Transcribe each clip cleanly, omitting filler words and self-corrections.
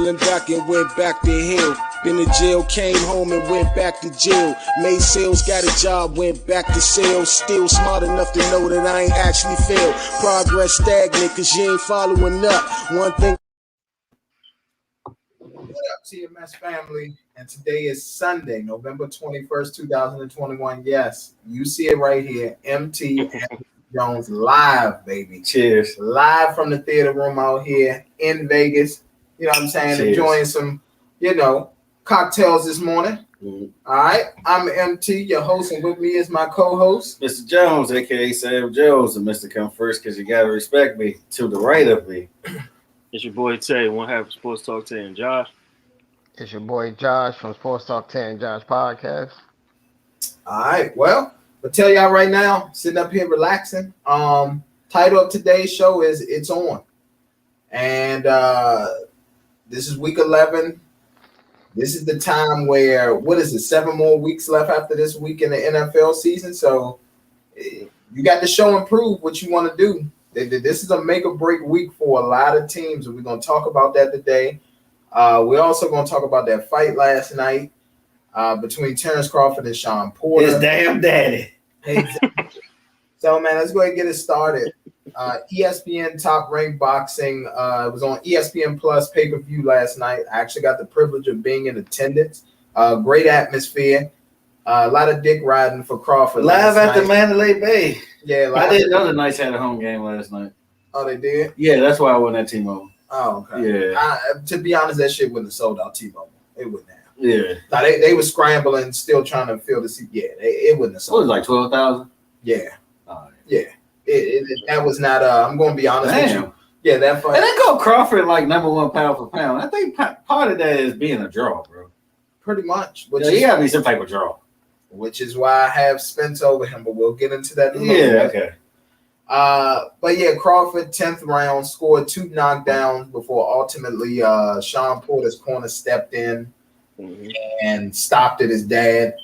pulling back and went back to hell. Been to jail, came home and went back to jail. Made sales, got a job, went back to sales. Still smart enough to know that I ain't actually failed. Progress stagnant cause you ain't following up. One thing. What up, TMS family? And today is Sunday, November 21st, 2021. Yes, you see it right here. MT Jones live, baby. Cheers. Live from the theater room out here in Vegas. You know what I'm saying? Cheers. Enjoying some, cocktails this morning. Mm-hmm. All right. I'm MT, your host, and with me is my co-host, Mr. Jones, aka Sam Jones, and Mr. Come First, because you gotta respect me. To the right of me. It's your boy Tay, one half of Sports Talk Tay and Josh. It's your boy Josh from Sports Talk Tay and Josh Podcast. All right. Well, I'll tell y'all right now, sitting up here relaxing. Title of today's show is It's On. And this is week 11. This is the time where, 7 more weeks left after this week in the NFL season. So you got to show and prove what you want to do. This is a make or break week for a lot of teams. And we're going to talk about that today. We're also going to talk about that fight last night between Terrence Crawford and Sean Porter. His damn daddy. Exactly. So, man, let's go ahead and get it started. ESPN Top Ranked Boxing. It was on ESPN Plus pay-per-view last night. I actually got the privilege of being in attendance. Great atmosphere. A lot of dick riding for Crawford. Live at the Mandalay Bay. Yeah, I didn't know the Knights had a home game last night. Oh, they did? Yeah, that's why I won that T-Mobile. Oh, okay. Yeah. To be honest, that shit wouldn't have sold out T-Mobile. It wouldn't have. Yeah. Now, they were scrambling, still trying to fill the seat. Yeah, it wouldn't have sold. What was it, like 12,000? Yeah. Oh, yeah. That was not. I'm going to be honest with you. Yeah, that fight. And they go Crawford like number one pound for pound. I think part of that is being a draw, bro. Pretty much. He got to be some type of draw. Which is why I have Spence over him, but we'll get into that in a moment. Yeah, okay. But yeah, Crawford, 10th round, scored 2 knockdowns before ultimately Sean Porter's corner stepped in and stopped at his dad.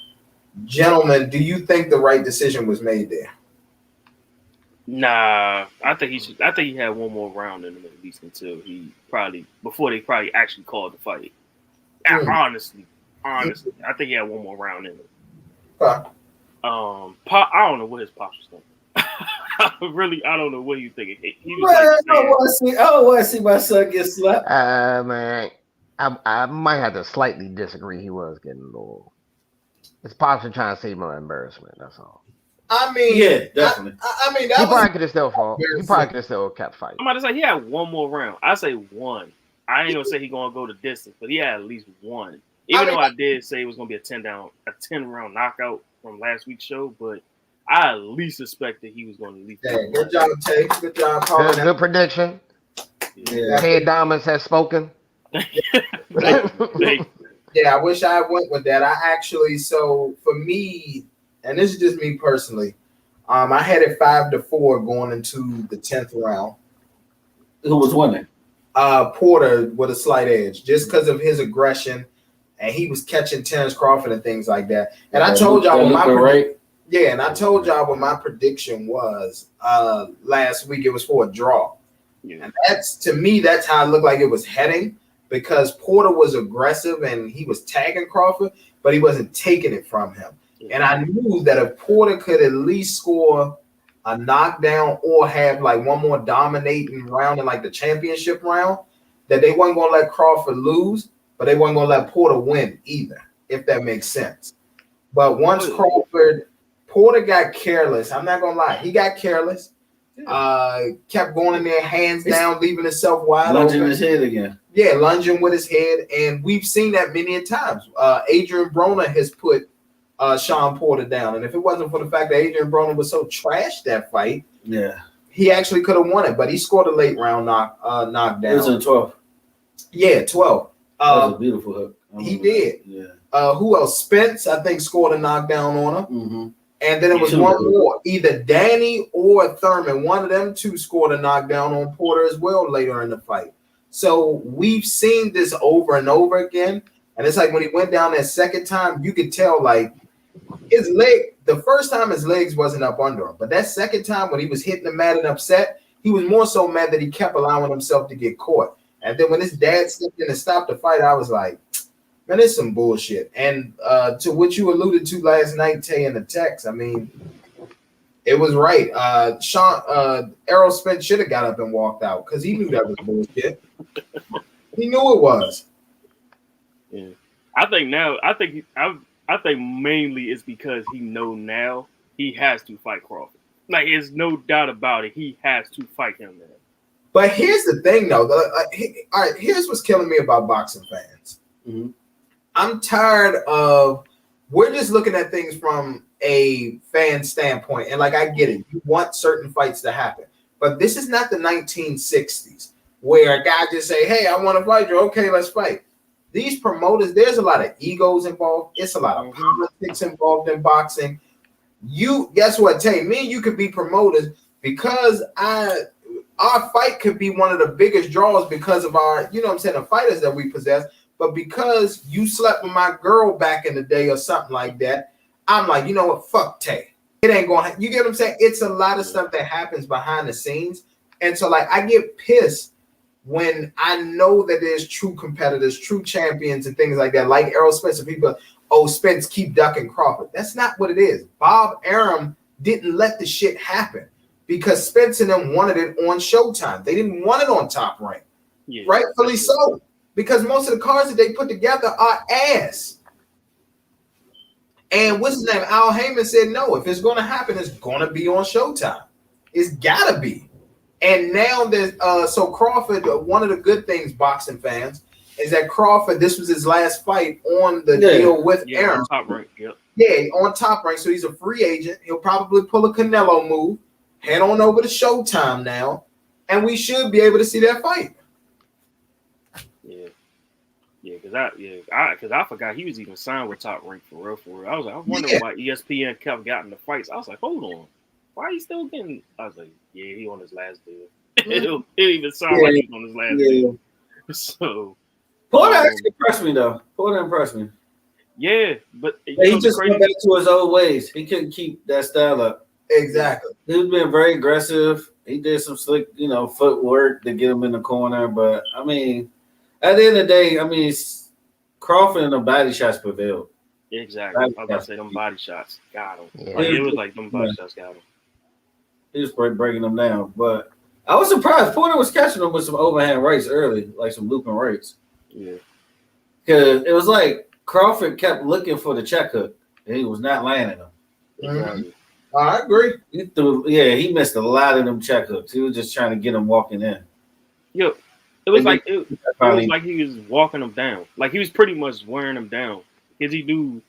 Gentlemen, do you think the right decision was made there? Nah, I think he had one more round in him at least until before they actually called the fight. Honestly, I think he had one more round in him. Okay. I don't know what his pops was thinking. Really, I don't know what he was thinking. He was I want to see my son get slapped. Man, I might have to slightly disagree. He was getting a little. His pops were trying to save him embarrassment. That's all. I mean, yeah, definitely. He probably could have still fought. He probably could have still kept fighting. I'm about to say he had one more round. I say one. I ain't gonna say he gonna go the distance, but he had at least one. Even though I did say it was gonna be a 10-round knockout from last week's show, but I at least suspected he was gonna at least. Good job, Tay. Good job, calling. Good prediction. Yeah. Ted Diamonds has spoken. Yeah, I wish I went with that. So for me, and this is just me personally, I had it 5-4 going into the 10th round. Who was winning? Porter with a slight edge, just because of his aggression, and he was catching Terrence Crawford and things like that. And I told y'all what my prediction was last week. It was for a draw, and that's how it looked like it was heading, because Porter was aggressive and he was tagging Crawford, but he wasn't taking it from him. And I knew that if Porter could at least score a knockdown or have like one more dominating round in like the championship round, that they weren't going to let Crawford lose, but they weren't going to let Porter win either, if that makes sense. But once Porter got careless, I'm not going to lie, he got careless, kept going in there, hands down, leaving himself wide lunging open. His head again. Yeah, lunging with his head. And we've seen that many a times. Adrian Broner has put Sean Porter down, and if it wasn't for the fact that Adrian Broner was so trash that fight, he actually could have won it. But he scored a late round knockdown. It was in 12. Yeah, 12. That was a beautiful hook. He did. Yeah. Who else? Spence, I think, scored a knockdown on him. Mm-hmm. And then it was one more. Either Danny or Thurman. One of them two scored a knockdown on Porter as well later in the fight. So we've seen this over and over again. And it's like when he went down that second time, you could tell like his leg, the first time his legs wasn't up under him. But that second time when he was hitting the mat and upset, he was more so mad that he kept allowing himself to get caught. And then when his dad stepped in and stopped the fight, I was like, man, it's some bullshit. And to what you alluded to last night, Tay, in the text, I mean, it was right. Errol Spence should have got up and walked out because he knew that was bullshit. He knew it was. Yeah, I think mainly it's because he know now he has to fight Crawford. Like, there's no doubt about it. He has to fight him now. But here's the thing, though. All right, here's what's killing me about boxing fans. Mm-hmm. I'm tired of. We're just looking at things from a fan standpoint, and like I get it, you want certain fights to happen, but this is not the 1960s where a guy just say, "Hey, I want to fight you. Okay, let's fight." These promoters, there's a lot of egos involved. It's a lot of politics involved in boxing. You guess what, Tay? Me and you could be promoters because our fight could be one of the biggest draws because of our, you know what I'm saying, the fighters that we possess. But because you slept with my girl back in the day or something like that, I'm like, you know what? Fuck Tay. It ain't going to, you get what I'm saying? It's a lot of stuff that happens behind the scenes. And so, like, I get pissed when I know that there's true competitors, true champions and things like that, like Errol Spence and people, oh, Spence keep ducking Crawford. That's not what it is. Bob Arum didn't let the shit happen because Spence and them wanted it on Showtime. They didn't want it on Top Rank. Yeah, rightfully so. Because most of the cards that they put together are ass. And what's his name? Al Heyman said, no, if it's going to happen, it's going to be on Showtime. It's got to be. And now there's so Crawford, one of the good things, boxing fans, is that Crawford, this was his last fight on the deal with Aaron. On Top Rank, Yeah, on Top Rank. So he's a free agent. He'll probably pull a Canelo move, head on over to Showtime now, and we should be able to see that fight. Because I forgot he was even signed with Top Rank for real. I was wondering why ESPN kept getting the fights. I was like, hold on, why are you still getting? I was like, yeah, he on his last deal. It even sound like he's on his last deal. So Porter actually impressed me though. Porter impressed me. Yeah, but he just went back to his old ways. He couldn't keep that style up. Exactly. He was being very aggressive. He did some slick, footwork to get him in the corner. But I mean, at the end of the day, I mean, Crawford and the body shots prevailed. Exactly. I was about to say them body shots got him. Yeah. Like, it was like them body shots got him. He was breaking them down. But I was surprised. Porter was catching them with some overhand rights early, like some looping rights. Yeah. Because it was like Crawford kept looking for the check hook, and he was not landing them. Mm-hmm. I agree. He missed a lot of them check hooks. He was just trying to get them walking in. Yo, it was like he was walking them down. Like he was pretty much wearing them down because he knew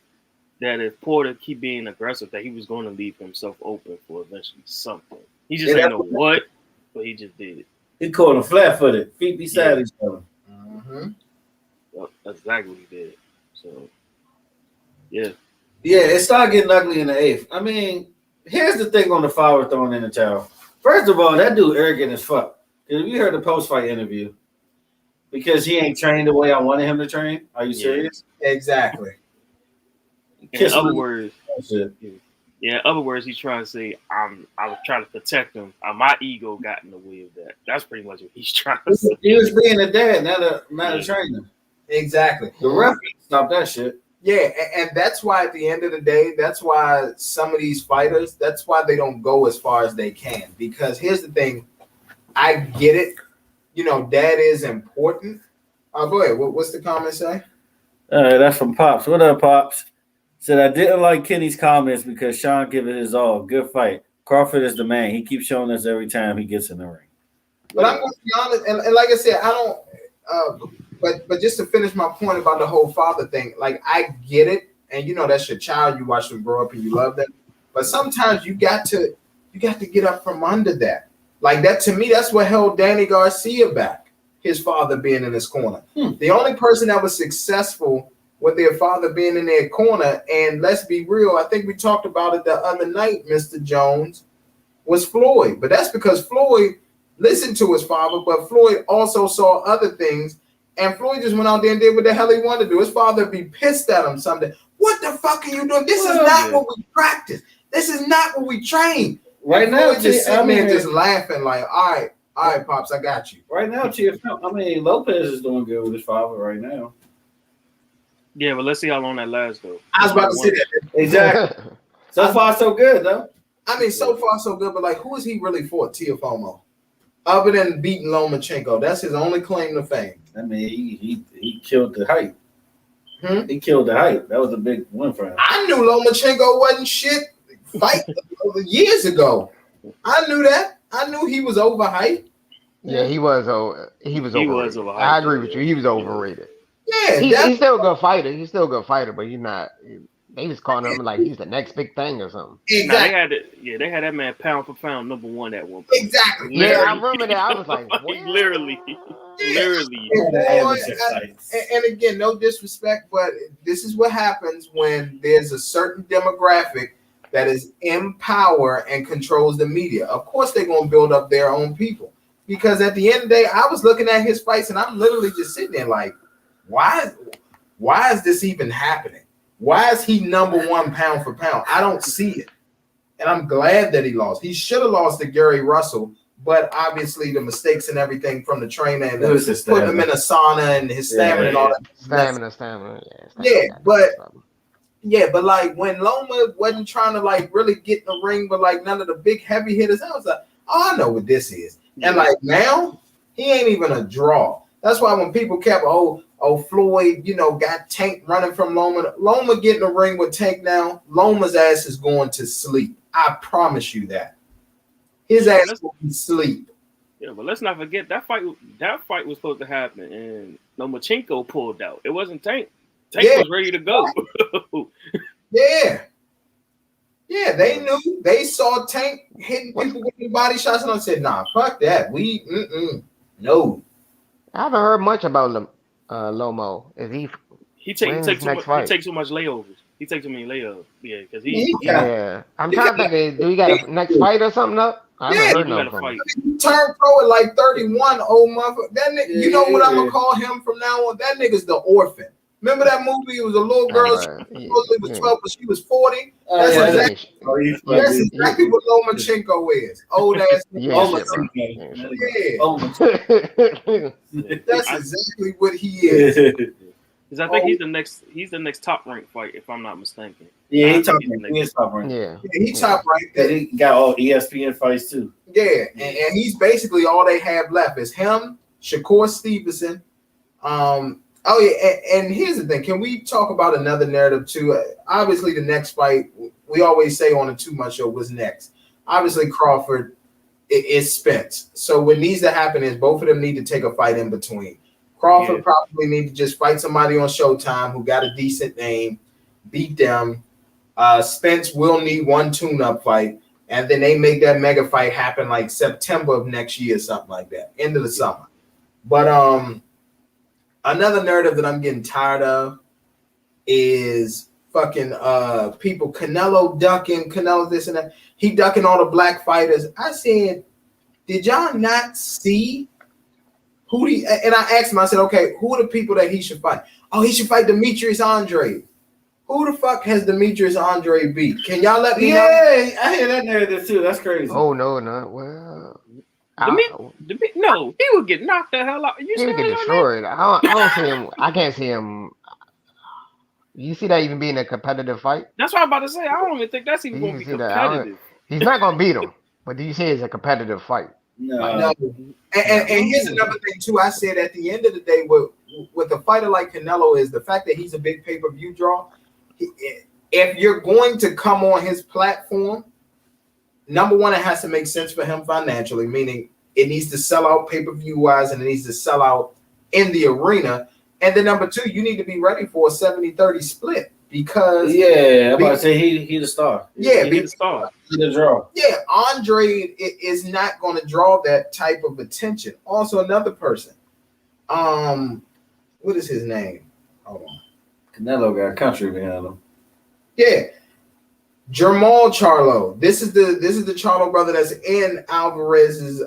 that if Porter keep being aggressive, that he was going to leave himself open for eventually something. He just didn't know what, but he just did it. He caught him flat-footed, feet beside each other. Mm-hmm. Well, that's exactly what he did. So, yeah. Yeah, it started getting ugly in the eighth. I mean, here's the thing on the father throwing in the towel. First of all, that dude arrogant as fuck. Because if you heard the post-fight interview, because he ain't trained the way I wanted him to train. Are you serious? Exactly. In other words, he's trying to say, I was trying to protect him. My ego got in the way of that. That's pretty much what he's trying to say. He was being a dad, not a trainer. Exactly. The ref stopped that shit. Yeah, and that's why at the end of the day, that's why some of these fighters, that's why they don't go as far as they can. Because here's the thing, I get it. Dad is important. Go ahead. What's the comment say? That's from Pops. What up, Pops? Said, I didn't like Kenny's comments because Sean gave it his all. Good fight. Crawford is the man. He keeps showing us every time he gets in the ring. But I'm going to be honest, and like I said, I don't but just to finish my point about the whole father thing, like I get it, and that's your child, you watch them grow up and you love them. But sometimes you got to get up from under that. Like that, to me, that's what held Danny Garcia back, his father being in his corner. The only person that was successful with their father being in their corner, and let's be real, I think we talked about it the other night, Mr. Jones, was Floyd. But that's because Floyd listened to his father, but Floyd also saw other things, and Floyd just went out there and did what the hell he wanted to do. His father would be pissed at him someday. What the fuck are you doing? This is not what we practice. This is not what we train. Right now, just laughing like, all right, All right, Pops, I got you. Right now, TFL. I mean, Lopez is doing good with his father right now. Yeah, but let's see how long that lasts, though. I was about to say that. Exactly. So far, so good, though. I mean, so far, so good, but like, who is he really for, Tiafomo? Other than beating Lomachenko, that's his only claim to fame. I mean, he killed the hype. He killed the hype. That was a big win for him. I knew Lomachenko wasn't shit fight years ago. I knew that. I knew he was overhyped. Yeah, he was overrated. I agree with you. He was overrated. Yeah, he's still a good fighter. He's still a good fighter, but he's not. They was calling him like he's the next big thing or something. Exactly. They had that man pound for pound #1 at one point. Exactly. Yeah, I remember that. I was like, literally. And again, no disrespect, but this is what happens when there's a certain demographic that is in power and controls the media. Of course, they're going to build up their own people. Because at the end of the day, I was looking at his fights and I'm literally just sitting there like, why is this even happening? Why is he #1 pound for pound? I don't see it. And I'm glad that he lost. He should have lost to Gary Russell, but obviously the mistakes and everything from the trainer and putting him in a sauna and his stamina and all that. Stamina. Yeah, but like when Loma wasn't trying to like really get in the ring, but like none of the big heavy hitters, I was like, oh, I know what this is. And like now, he ain't even a draw. That's why when people kept, Floyd, got Tank running from Loma. Loma getting a ring with Tank now. Loma's ass is going to sleep. I promise you that. His ass will be sleep. Yeah, but let's not forget that fight was supposed to happen, and Lomachenko pulled out. It wasn't Tank. Tank was ready to go. Yeah, they knew. They saw Tank hitting people with the body shots, and I said, "Nah, fuck that. No." I haven't heard much about Lomo. Is he takes too much layovers. He takes too many layovers. Yeah, because I'm trying to think. Do we got a next fight or something up? I haven't heard no fight. Turned pro at like 31, old motherfucker. That nigga, you know what I'm gonna call him from now on? That nigga's the orphan. Remember that movie? It was a little girl. She was 12, but she was 40. That's exactly what Lomachenko is. Old ass. That's exactly what he is. Because I think he's the next top ranked fight, if I'm not mistaken. Yeah, he's top ranked. Yeah, he's top ranked. He got all ESPN fights too. Yeah, and he's basically all they have left is him, Shakur Stevenson. And here's the thing. Can we talk about another narrative too? Obviously, the next fight, we always say on the Too Much Show, was next. Obviously, Crawford is Spence. So what needs to happen is both of them need to take a fight in between. Crawford probably need to just fight somebody on Showtime who got a decent name, beat them. Spence will need one tune-up fight, and then they make that mega fight happen like September of next year, something like that, end of the summer. But another narrative that I'm getting tired of is fucking people, Canelo ducking, Canelo this and that. He ducking all the black fighters. I said, did y'all not see who he? And I asked him, I said, okay, who are the people that he should fight? Oh, he should fight Demetrius Andre. Who the fuck has Demetrius Andre beat? Can y'all let me know? Yeah, I hear that narrative too. That's crazy. Oh, no. Well, no, he would get knocked the hell out. He would get destroyed. I don't see him. I can't see him. You see that even being a competitive fight? That's what I'm about to say. I don't even think that's even going to be competitive. He's not going to beat him. But do you say it's a competitive fight? No. And here's another thing too. I said at the end of the day, with a fighter like Canelo is the fact that he's a big pay-per-view draw. If you're going to come on his platform, number one, it has to make sense for him financially, meaning it needs to sell out pay-per-view wise and it needs to sell out in the arena. And then number two, you need to be ready for a 70-30 split because I'm about to say he's the star. He's the star. He's the draw. Yeah, Andre is not going to draw that type of attention. Also, another person. What is his name? Hold on. Canelo got country behind him. Yeah. Jermall Charlo. This is the Charlo brother that's in Alvarez's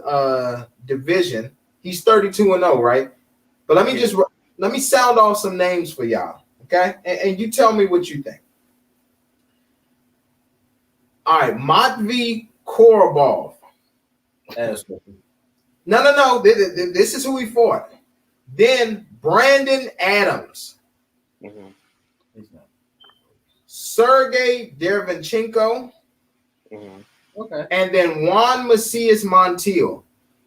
division. He's 32-0, right? But let me sound off some names for y'all, okay? And you tell me what you think. All right, Matvey Korobov. No. This is who he fought. Then Brandon Adams, Sergey Derevchenko, Okay. and then Juan Macias Montiel.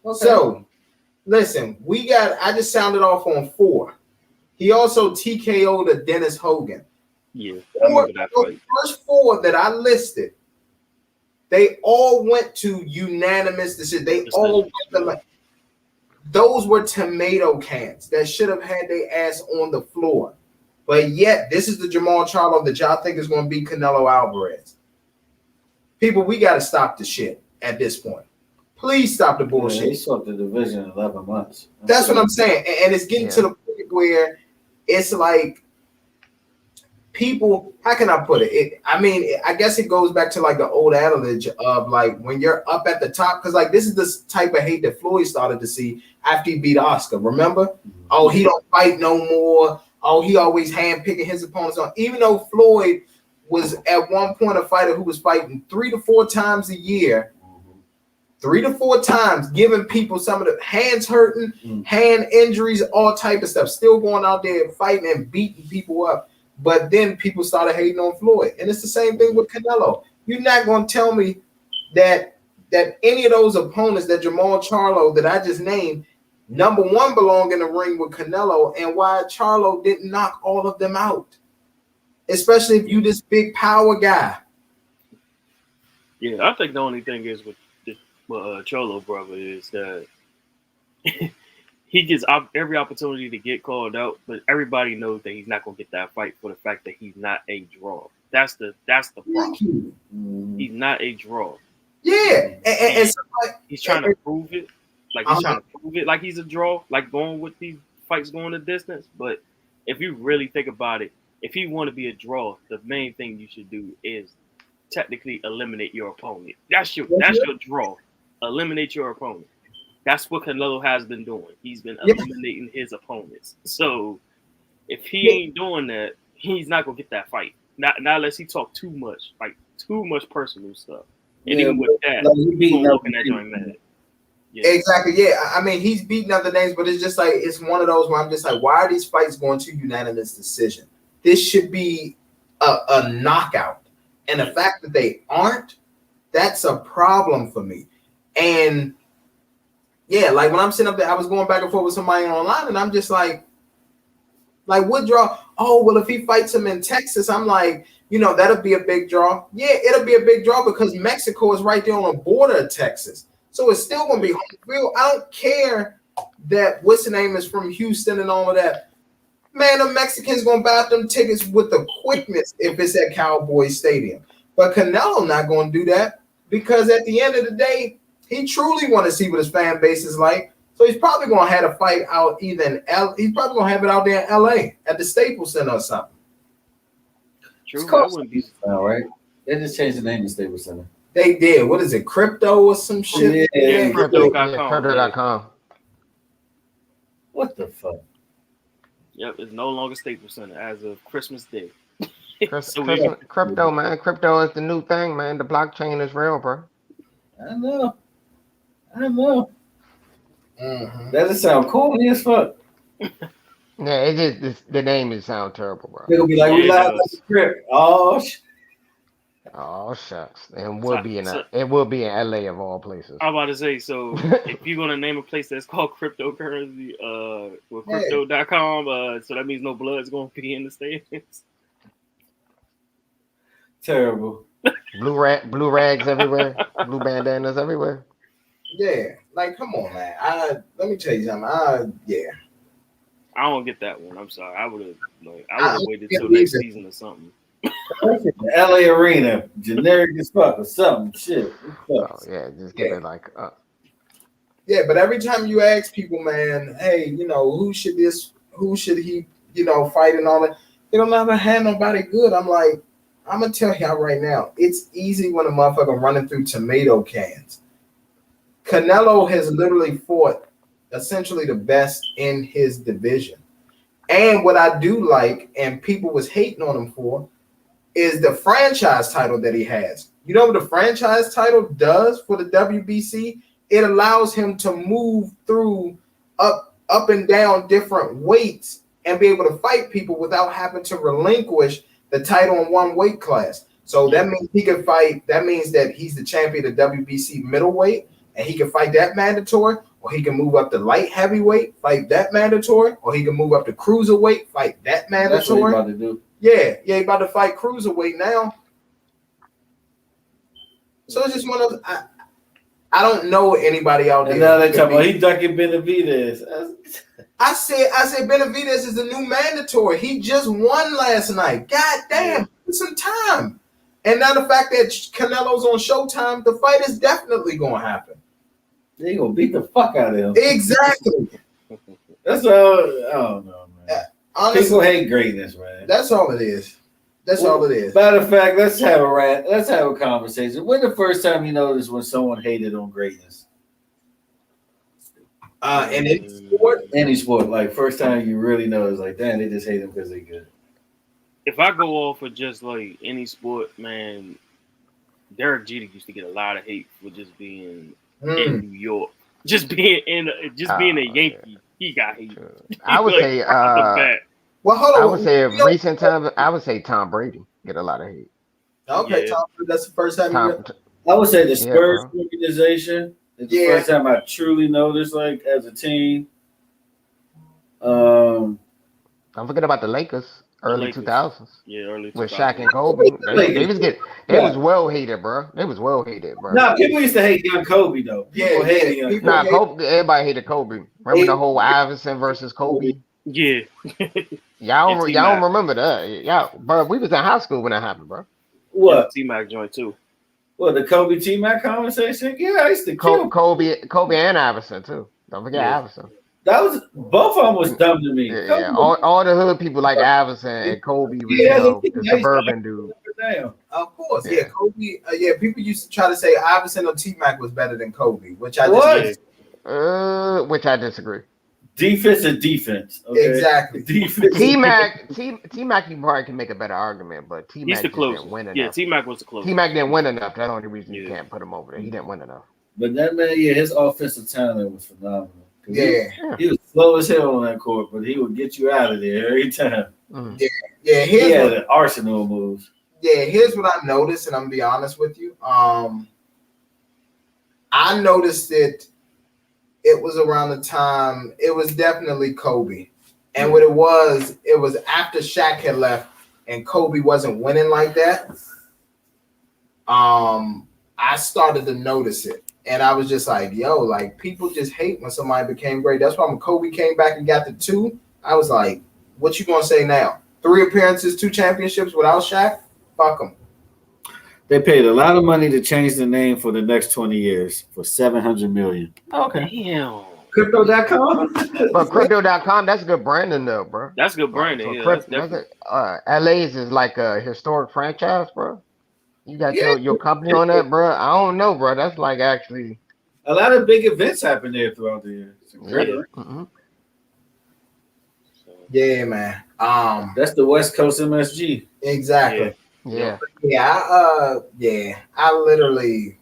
Okay. So, listen, I just sounded off on 4. He also TKO'd a Dennis Hogan. Yeah, I remember that fight. The first 4 that I listed, they all went to unanimous decision. They all went to those were tomato cans that should have had their ass on the floor. But yet, this is the Jamal Charlo that y'all think is going to be Canelo Alvarez. People, we got to stop the shit at this point. Please stop the bullshit. He swept the division in 11 months. That's what I'm saying. And it's getting to the point where it's like people, how can I put it? I guess it goes back to like the old adage of like when you're up at the top, because like this is the type of hate that Floyd started to see after he beat Oscar. Remember? Oh, he don't fight no more. Oh, he always handpicking his opponents on. Even though Floyd was at one point a fighter who was fighting 3 to 4 times a year, 3 to 4 times, giving people some of the hands hurting, hand injuries, all type of stuff, still going out there fighting and beating people up. But then people started hating on Floyd. And it's the same thing with Canelo. You're not going to tell me that any of those opponents, that Jamal Charlo that I just named, number 1 belong in the ring with Canelo, and why Charlo didn't knock all of them out. Especially if you this big power guy. Yeah, I think the only thing is with the Charlo brother is that he gets every opportunity to get called out, but everybody knows that he's not going to get that fight for the fact that he's not a draw. That's the problem. He's not a draw. Yeah, and so he's trying to prove it. Like he's trying to prove it like he's a draw, like going with these fights going the distance. But if you really think about it, if you want to be a draw, the main thing you should do is technically eliminate your opponent. That's your draw. Eliminate your opponent. That's what Canelo has been doing. He's been eliminating his opponents. So if he ain't doing that, he's not gonna get that fight. Not unless he talk too much personal stuff. And even with that, he's gonna look in that joint mad. Yeah. Exactly. Yeah. I mean, he's beating other names, but it's just like it's one of those where I'm just like, why are these fights going to unanimous decision? This should be a knockout. And the fact that they aren't, that's a problem for me. And yeah, like when I'm sitting up there, I was going back and forth with somebody online, and I'm just like what draw? Oh, well, if he fights him in Texas, I'm like, that'll be a big draw. Yeah, it'll be a big draw because Mexico is right there on the border of Texas. So it's still going to be home field. I don't care that what's the name is from Houston and all of that. Man, the Mexicans going to buy them tickets with the quickness if it's at Cowboy Stadium. But Canelo not going to do that because at the end of the day, he truly want to see what his fan base is like. So he's probably going to have a fight out either in he's probably going to have it out there in L.A. at the Staples Center or something. True, that wouldn't be all right. They just changed the name to Staples Center. They did. What is it? Crypto or some shit? Yeah, Crypto.com. What the fuck? Yep, it's no longer Staples Center as of Christmas Day. Crypto, man. Crypto is the new thing, man. The blockchain is real, bro. I know. Mm-hmm. That just sound cool as fuck. Yeah, the name is sound terrible, bro. It'll be like we live on the script. Oh shucks, and it will be in LA of all places. I'm about to say, so if you're gonna name a place that's called cryptocurrency, with crypto.com, so that means no blood's gonna be in the stadiums. Terrible. Blue rags everywhere, blue bandanas everywhere. Yeah, like come on, man. Let me tell you something. I don't get that one. I'm sorry. I would have waited till next season or something. LA Arena, generic as fuck or something. Shit. Oh yeah, just get it like. Yeah, but every time you ask people, man, hey, who should he, fight and all that, they don't ever have nobody good. I'm like, I'm gonna tell y'all right now, it's easy when a motherfucker running through tomato cans. Canelo has literally fought essentially the best in his division. And what I do like, and people was hating on him for, is the franchise title that he has. You know what the franchise title does for the WBC? it allows him to move through up and down different weights and be able to fight people without having to relinquish the title in one weight class. So that means he can fight. That means that he's the champion of WBC middleweight, and he can fight that mandatory, or he can move up to light heavyweight, fight that mandatory, or he can move up to cruiserweight, fight that mandatory. That's what he's about to do. Yeah, he about to fight cruiserweight now. So it's just one of I don't know anybody out there. And now they talking about he ducking Benavidez. I said Benavidez is the new mandatory. He just won last night. God damn, give some time. And now the fact that Canelo's on Showtime, the fight is definitely going to happen. They gonna beat the fuck out of him. Exactly. That's all. I don't know, man. Honestly, people hate greatness, man. That's all it is. That's all it is. Matter of fact, let's have a conversation. When the first time you noticed when someone hated on greatness? In any sport? Any sport. Like, first time you really noticed, like, damn, they just hate them because they good. If I go off of just like any sport, man, Derek Jeter used to get a lot of hate for just being in New York. Just being being a Yankee, he got hate. I would say well, hold on. I would say recent times, I would say Tom Brady get a lot of hate. Okay, Tom, that's the first time I would say the Spurs organization is the first time I truly noticed, like, as a team. Don't forget about the Lakers. Early 2000s. Yeah, early 2000s. With Shaq and Kobe. They was well hated, bro. They was well hated, bro. Nah, people used to hate young Kobe, though. People hated young Kobe. Nah, Kobe, everybody hated Kobe. Remember the whole Iverson versus Kobe? Yeah. Y'all don't remember that. Y'all, bro, we was in high school when that happened, bro. What? T-Mac joint, too. What, the Kobe T-Mac conversation? Yeah, I used to kill Kobe and Iverson, too. Don't forget Iverson. That was both of them was dumb to me. Yeah. All the hood people like Iverson and Kobe was the suburban dude. Damn. Of course, Kobe. People used to try to say Iverson or T-Mac was better than Kobe, which I disagree. Defense is defense. Okay? Exactly. Defense. T-Mac, you probably can make a better argument, but T-Mac didn't win enough. Yeah, T-Mac was the closest. T-Mac didn't win enough. That's the only reason you can't put him over there. He didn't win enough. But that man, his offensive talent was phenomenal. Yeah. He was slow as hell on that court, but he would get you out of there every time. Mm. Yeah. He had an arsenal of moves. Yeah, here's what I noticed, and I'm gonna be honest with you. I noticed that it was around the time, it was definitely Kobe. And what it was after Shaq had left and Kobe wasn't winning like that. I started to notice it. And I was just like, yo, like, people just hate when somebody became great. That's why when Kobe came back and got the 2, I was like, what you gonna say now? 3 appearances, 2 championships without Shaq? Fuck them. They paid a lot of money to change the name for the next 20 years for $700 million. Okay. Damn. Crypto.com? But Crypto.com, that's good branding, though, bro. That's good branding. LA's is like a historic franchise, bro. You got your company on that, bro. I don't know, bro. That's like actually a lot of big events happen there throughout the year. Yeah, man. That's the West Coast MSG. Exactly. Yeah. I literally.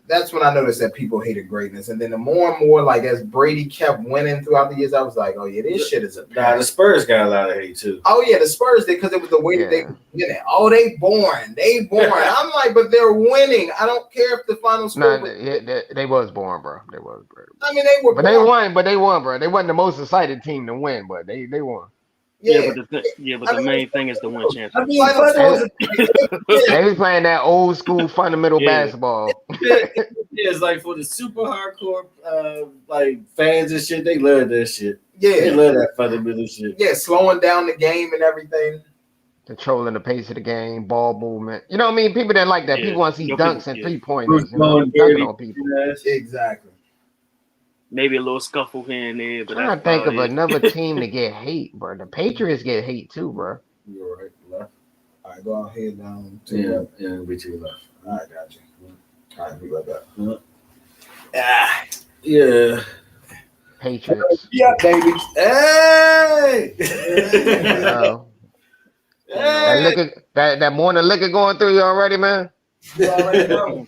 That's when I noticed that people hated greatness, and then the more and more, like, as Brady kept winning throughout the years, I was like, oh yeah, this shit is a. Nah, the Spurs got a lot of hate too. Oh yeah, the Spurs did, because it was the way that they were winning. Oh, they boring. I'm like, but they're winning. I don't care if the final score. They was boring, bro. They was, bro. I mean, they were. But boring. They won, bro. They wasn't the most excited team to win, but they won. Yeah, but the main thing is to win championship. They was playing that old school fundamental basketball. It's like for the super hardcore like fans and shit, they love that shit. Yeah, they love that fundamental shit. Yeah, slowing down the game and everything. Controlling the pace of the game, ball movement. You know what I mean? People didn't like that. People want to see dunks and 3-pointers. Dunking on people. Exactly. Maybe a little scuffle here and there. But I'm trying to think of another team to get hate, bro. The Patriots get hate too, bro. You're right. Left. All right, go ahead down to be to your left. All right, got you. All right, we like that. Yeah. Patriots. Yeah, baby. Hey! Hey! That morning liquor going through you already, man? You already know.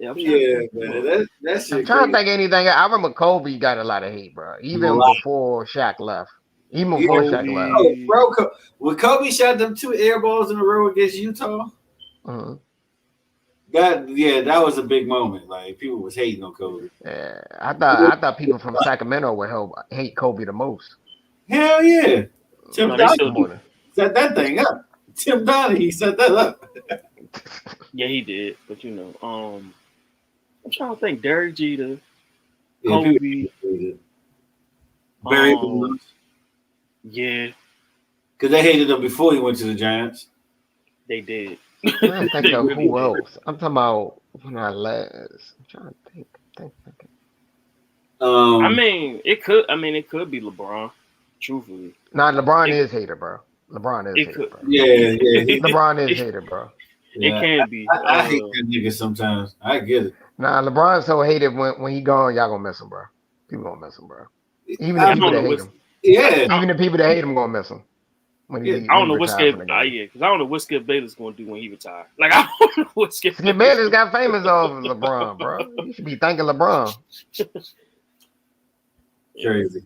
Yeah, man. That shit I'm trying to crazy. think of anything. I remember Kobe got a lot of hate, bro. A Even lot. before Shaq left. Even Yeah. before Shaq left. Oh, bro, when Kobe shot them 2 air balls in a row against Utah, Mhm. that was a big moment. Like people was hating on Kobe. Yeah, I thought people from Sacramento would hate Kobe the most. Hell yeah. Tim No, they still Donaghy do. set that thing up. Tim Donaghy set that up. Yeah, he did. But I'm trying to think. Derek Jeter, Yeah, Kobe. people hated it. Barry Bonds. Yeah, Because they hated him before he went to the Giants. they did. I'm trying to think They of really who did. else. I'm talking about when I last. I'm trying to think. I mean, it could be LeBron. Truthfully, Nah, LeBron it, is hater, bro. LeBron is it hater, could. bro. Yeah. LeBron is hater, bro. It can be. I hate that nigga sometimes. I get it. Nah, LeBron's so hated when he gone, y'all gonna miss him, bro. People gonna miss him, bro. Even the I, I people don't that know hate what's. him. yeah. Even the people that hate him gonna miss him Yeah. I when don't he know what retires Skip. from the game. Yeah, because I don't know what Skip Bayless going to do when he retires. Like I don't know what Skip. Skip Bayless got famous off of LeBron, bro. You should be thanking LeBron. Crazy.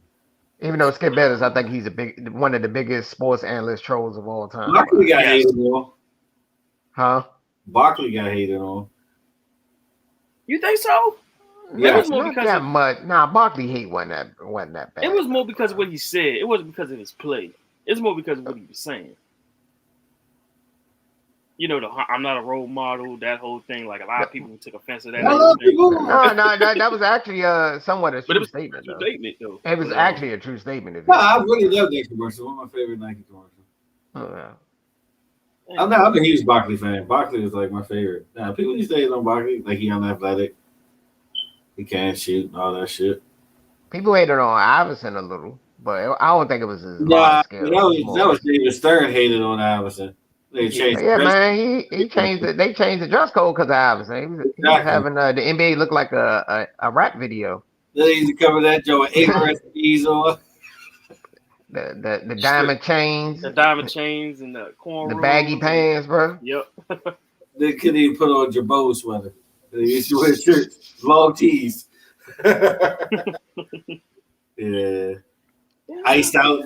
Even though Skip Bayless, I think he's one of the biggest sports analyst trolls of all time. Barkley got Yes. hated on. Huh? Barkley got hated on. You think so? Yeah. It was more Not because that of, much. Nah, Barkley hate wasn't that bad. it was more because of what he said. It wasn't because of his play. It's more because of what he was saying. You know, I'm not a role model. That whole thing, like a lot of people took offense to that. A lot of people. No, that was actually somewhat a But it true was statement, a true though. statement, though. It was But, actually a true statement. If No, you I think really about love that commercial. One of my favorite Nike commercials. it. I'm a huge Barkley fan. Barkley is like my favorite. Now, people these days on Barkley, like he unathletic, he can't shoot, and all that shit. People hated on Iverson a little, but I don't think it was his Nah, mind that skills. It was more. was David Stern hated on Iverson. They changed. Yeah, man, he changed it. They changed the dress code because of Iverson. He was having the NBA look like a rap video. They used to cover that joint 8 recipes on. The diamond chains, the diamond chains and the corn. the baggy pants, bro. Yep. They couldn't even put on Jabot sweater. They used to wear shirts, long tees. Yeah. Iced out.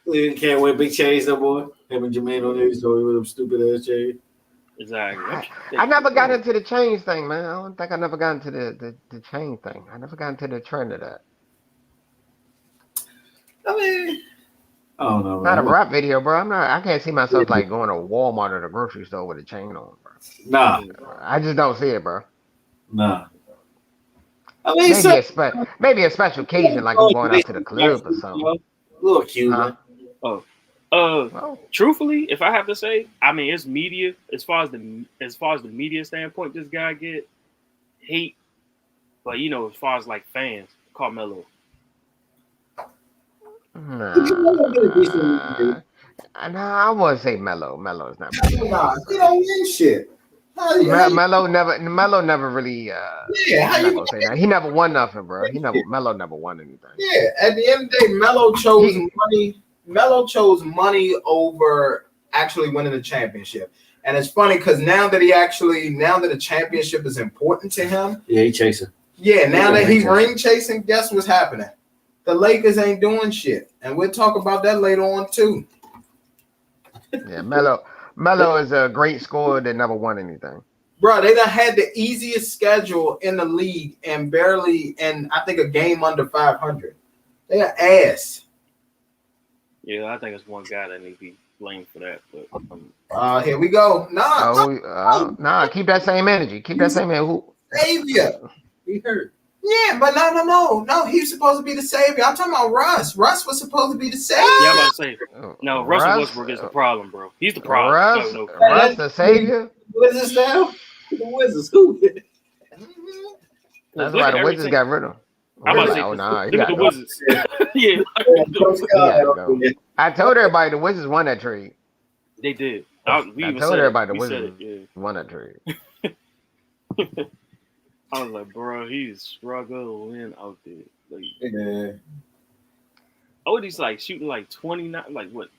They can't wear big chains no more. Him and Jermaine on there, so with them stupid ass chains. Exactly. I never got into the chains thing, man. I don't think I never got into the chain thing. I never got into the trend of that. I mean, I don't know, Not a man. rap video, bro. I can't see myself like going to Walmart or the grocery store with a chain on, bro. Nah. I just don't see it, bro. Nah. I mean, maybe a special occasion, like I'm going out to the club or something. A little cute, Huh? man. Truthfully, if I have to say, I mean, it's media. As far as the media standpoint, this guy get hate, but as far as like fans, Carmelo. Nah, I wouldn't say Melo. Melo is not. Nah, he don't win shit. Melo never really. Yeah, how I'm you not gonna say that. He never won nothing, bro. Melo never won anything. Yeah, at the end of the day, Melo chose money. Melo chose money over actually winning the championship. And it's funny because now that the championship is important to him. Yeah, he chasing. Yeah, now that he's ring chasing, guess what's happening? The Lakers ain't doing shit. And we'll talk about that later on too. Yeah, Melo is a great scorer that never won anything. Bro, they done had the easiest schedule in the league and I think a game under 500. They are ass. Yeah, I think it's one guy that needs to be blamed for that. But here we go. Nah, keep that same energy. Keep that same energy. Savior. He hurt. Yeah, but no. He's supposed to be the savior. I'm talking about Russ. Russ was supposed to be the savior. Yeah, I'm about to say, no, Russell Westbrook is the problem, bro. He's the problem. Russ the savior. Wizards now? The Wizards. Who? That's why the Wizards got rid of him. I'm about to say, he got the Wizards. Yeah. I told everybody the Wizards won that trade. They did. I told everybody the Wizards won that trade. I was like, bro, he's struggling out there. Like, Yeah. he's like shooting like 29, like what,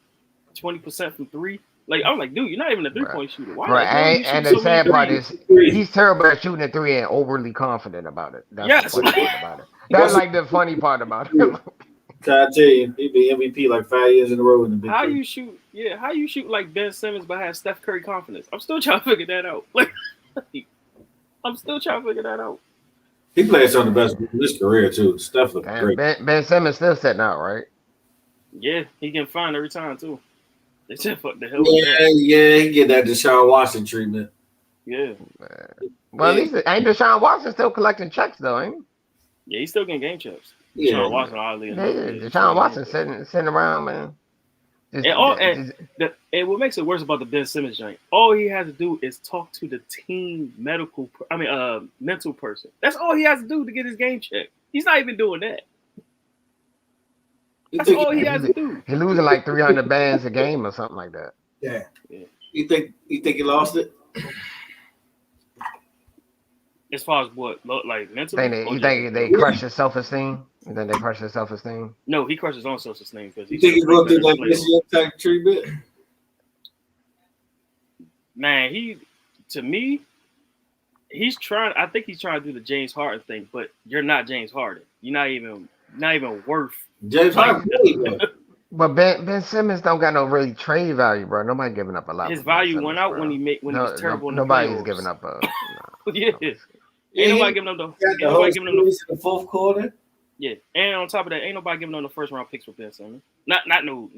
20% from 3. Like I'm like, dude, you're not even a 3-point shooter. Why? Right, Like, why you and shoot the so many sad part threes? is he's terrible at shooting a three and overly confident about it. That's Yes. the funny part about it. That's like the funny part about it. Can I tell you, he'd be MVP like 5 years in a row in the Big How Three. you shoot? Yeah, how you shoot like Ben Simmons but have Steph Curry confidence? I'm still trying to figure that out. Like, I'm still trying to figure that out. He played some of the best in his career too. Steph looked Damn, great. Ben Simmons still sitting out, right? Yeah, he getting fined every time too. They said, "Fuck the hell." With that. Yeah, he get that Deshaun Watson treatment. Yeah, Well, at least ain't Deshaun Watson still collecting checks though, ain't yeah, he's still getting game checks. Yeah. Deshaun Watson, oddly he? enough, Deshaun Watson sitting around, man. And what makes it worse about the Ben Simmons joint, all he has to do is talk to the team mental person. That's all he has to do to get his game check. He's not even doing that. That's all he has to do. He losing like 300 bands a game or something like that. Yeah. You think he lost it? As far as what, like mentally? You think they crush his self-esteem? You think they crush his self-esteem? No, he crushes his own self-esteem because You think he's going through that this year type treatment? Man, to me, he's trying. I think he's trying to do the James Harden thing, but you're not James Harden. You're not even worth. James Harden. But Ben Simmons don't got no really trade value, bro. Nobody giving up a lot. His value went out when he was terrible. Nobody's giving up a. Yeah. Ain't nobody giving them the fourth quarter. Yeah, and on top of that, ain't nobody giving them the first round picks for Ben Simmons. Not no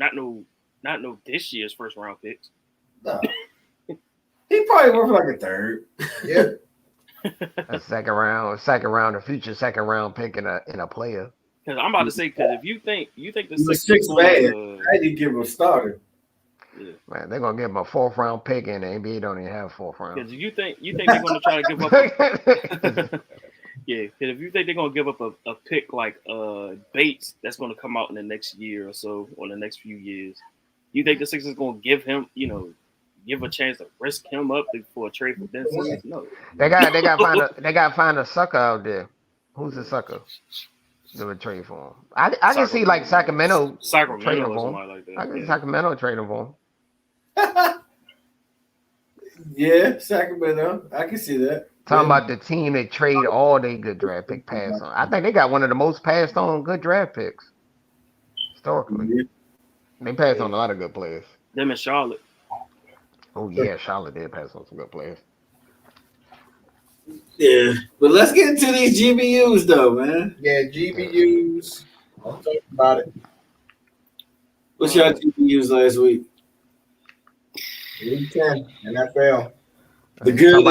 this year's first round picks. No. He probably worth like a third. Yeah. A second round, a future second round pick in a player. Because I'm about to say, because if you think the six man, I didn't give him a starter. Yeah. Man, they're gonna give him a fourth round pick, and the NBA don't even have fourth round. Because you think they're gonna try to give up. Yeah, because if you think they're gonna give up a pick like Bates, that's gonna come out in the next year or so, or the next few years, you think the Sixers gonna give him, give a chance to risk him up for a trade for Ben Simmons? No. They got find a sucker out there. Who's the sucker? They would trade for him. I can see like Sacramento trading for him. Like that. I can see Sacramento trading for him. Yeah, Sacramento. I can see that. Talking about the team that trade all their good draft pick pass on. I think they got one of the most passed on good draft picks historically. Yeah. They passed on a lot of good players. Them in Charlotte. Oh yeah, Charlotte did pass on some good players. Yeah, but let's get into these GBUs though, man. Yeah, GBUs. I'll talk about it. What's your GBUs last week? Week 10, NFL. The good.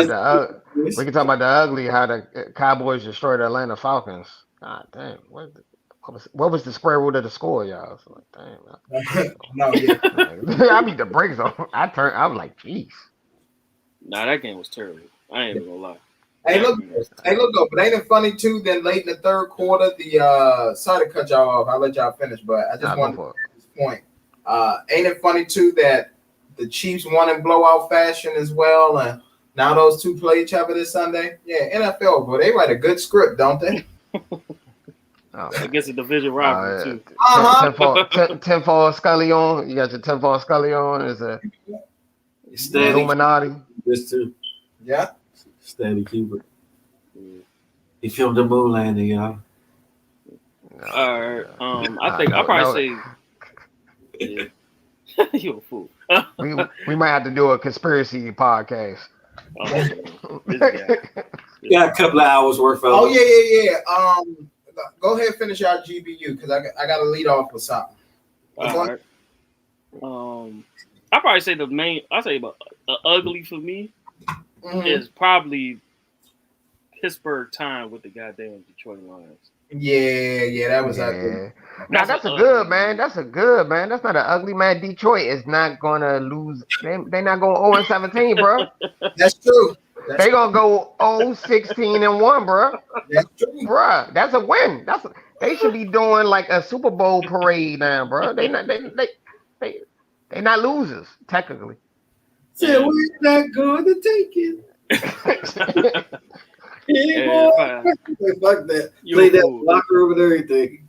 We can talk about the ugly, how the Cowboys destroyed the Atlanta Falcons. God damn, what was the square root of the score, y'all? So like, damn. No, yeah. I beat the brakes on. I was like, jeez. Nah, that game was terrible. I ain't even gonna lie. Hey, look, but ain't it funny too? Then late in the third quarter, sorry to cut y'all off. I'll let y'all finish, but I just want to make this point. Ain't it funny too that the Chiefs won in blowout fashion as well, and now those two play each other this Sunday? Yeah, NFL, bro, they write a good script, don't they? Against a division rival too. Tinfoil Scully on. You got your Tinfoil Scully on. Is a Illuminati. This too. Yeah. Stanley Kubrick. He filmed the moon landing, y'all. All right. I think I'll probably say you're a fool. we might have to do a conspiracy podcast. Got a couple of hours worth of. Oh yeah. Go ahead and finish our GBU because I got to lead off with something. All right. I'll probably say about ugly for me. Mm-hmm. Is probably Pittsburgh time with the goddamn Detroit Lions. Yeah, that was ugly. Now that's a good man. That's a good man. That's not an ugly man. Detroit is not gonna lose. They're not going 0-17, bro. That's true. They're gonna go 0-16-1, bro. That's true, bro. That's a win. They should be doing like a Super Bowl parade now, bro. They're not losers technically. So we're not going to take it. Fuck that. Play that locker room and everything.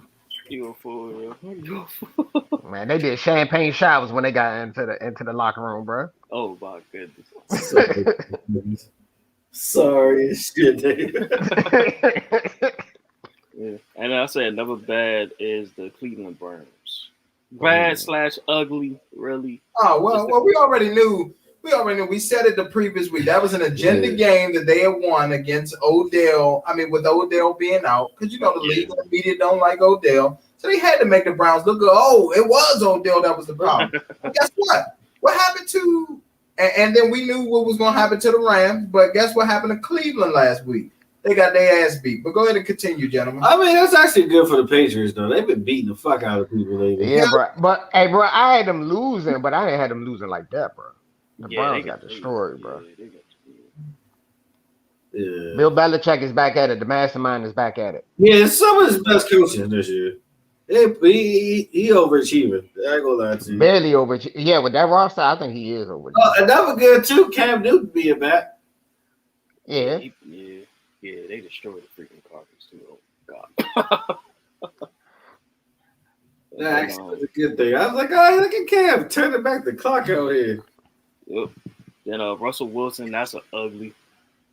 You a fool, yo. You a fool. Man, they did champagne showers when they got into the locker room, bro. Oh my goodness. Sorry as shit, David. Yeah. And I said another bad is the Cleveland Browns. Bad / ugly, really. Oh well, we already knew. We said it the previous week. That was an agenda game that they had won against Odell. I mean, with Odell being out, because you know the league and the media don't like Odell, so they had to make the Browns look good. Oh, it was Odell that was the problem. Guess what? What happened to? And then we knew what was going to happen to the Rams, but guess what happened to Cleveland last week? They got their ass beat. But go ahead and continue, gentlemen. I mean, that's actually good for the Patriots, though. They've been beating the fuck out of people lately. Yeah, bro. But hey, bro, I had them losing, but I didn't have them losing like that, bro. The Browns got destroyed, bro. Yeah. Bill Belichick is back at it. The mastermind is back at it. Yeah, some of his best coaching this year. He overachieving. I ain't gonna lie to you. Barely overachieving. Yeah, with that roster, I think he is overachieving. Oh, another good too. Cam Newton being back. Yeah. Yeah, they destroyed the freaking Cardinals too. Oh God. That actually was a good thing. I was like, oh, look at Cam turning back the clock out here. Yep. Then Russell Wilson, that's an ugly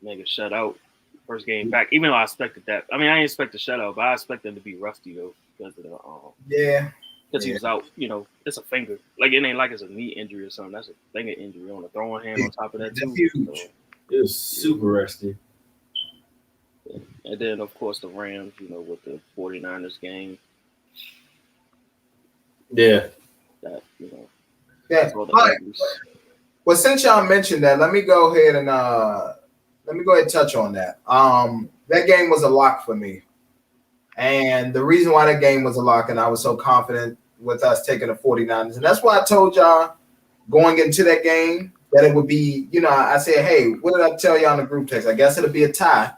nigga shutout. First game back. Even though I expected that. I mean, I didn't expect a shutout, but I expected him to be rusty though because of the because he was out. You know, it's a finger. Like it ain't like it's a knee injury or something. That's a finger injury on the throwing hand on top of that too. So, it was super rusty. And then of course the Rams, you know, with the 49ers game. Yeah. That, you know. Yeah. All right. Well, since y'all mentioned that, let me go ahead and touch on that. That game was a lock for me. And the reason why that game was a lock and I was so confident with us taking the 49ers, and that's why I told y'all going into that game that it would be, you know, I said, hey, what did I tell y'all in the group text? I guess it'll be a tie.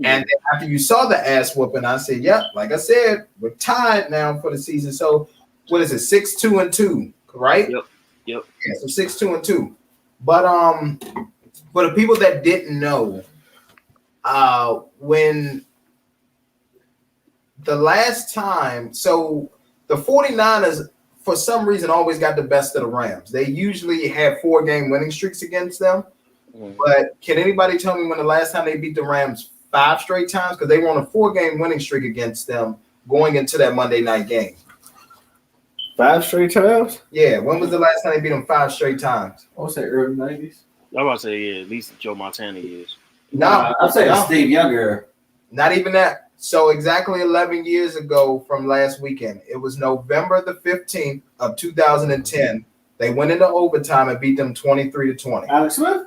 And then after you saw the ass whooping, I said, yep, like I said, we're tied now for the season. So what is it? 6-2-2, right? Yep. Yeah, so 6-2-2. But for the people that didn't know, when the last time, so the 49ers for some reason always got the best of the Rams. They usually have 4-game winning streaks against them. But can anybody tell me when the last time they beat the Rams 5 straight times? Because they were on a 4-game winning streak against them going into that Monday night game. 5 straight times? Yeah. When was the last time they beat them 5 straight times? I would say early 90s. I was about to say, yeah, at least Joe Montana years. No. I'd say Steve Younger. Not even that. So exactly 11 years ago from last weekend, it was November the 15th of 2010. They went into overtime and beat them 23-20. Alex Smith?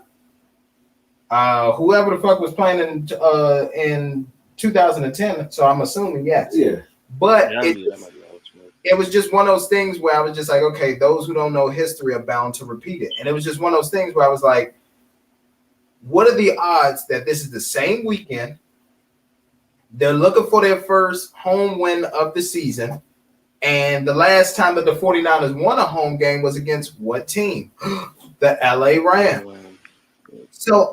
Whoever the fuck was playing in 2010, so I'm assuming yes. Yeah. But Yeah, it was just one of those things where I was just like, okay, those who don't know history are bound to repeat it. And it was just one of those things where I was like, what are the odds that this is the same weekend? They're looking for their first home win of the season. And the last time that the 49ers won a home game was against what team? The LA Rams. So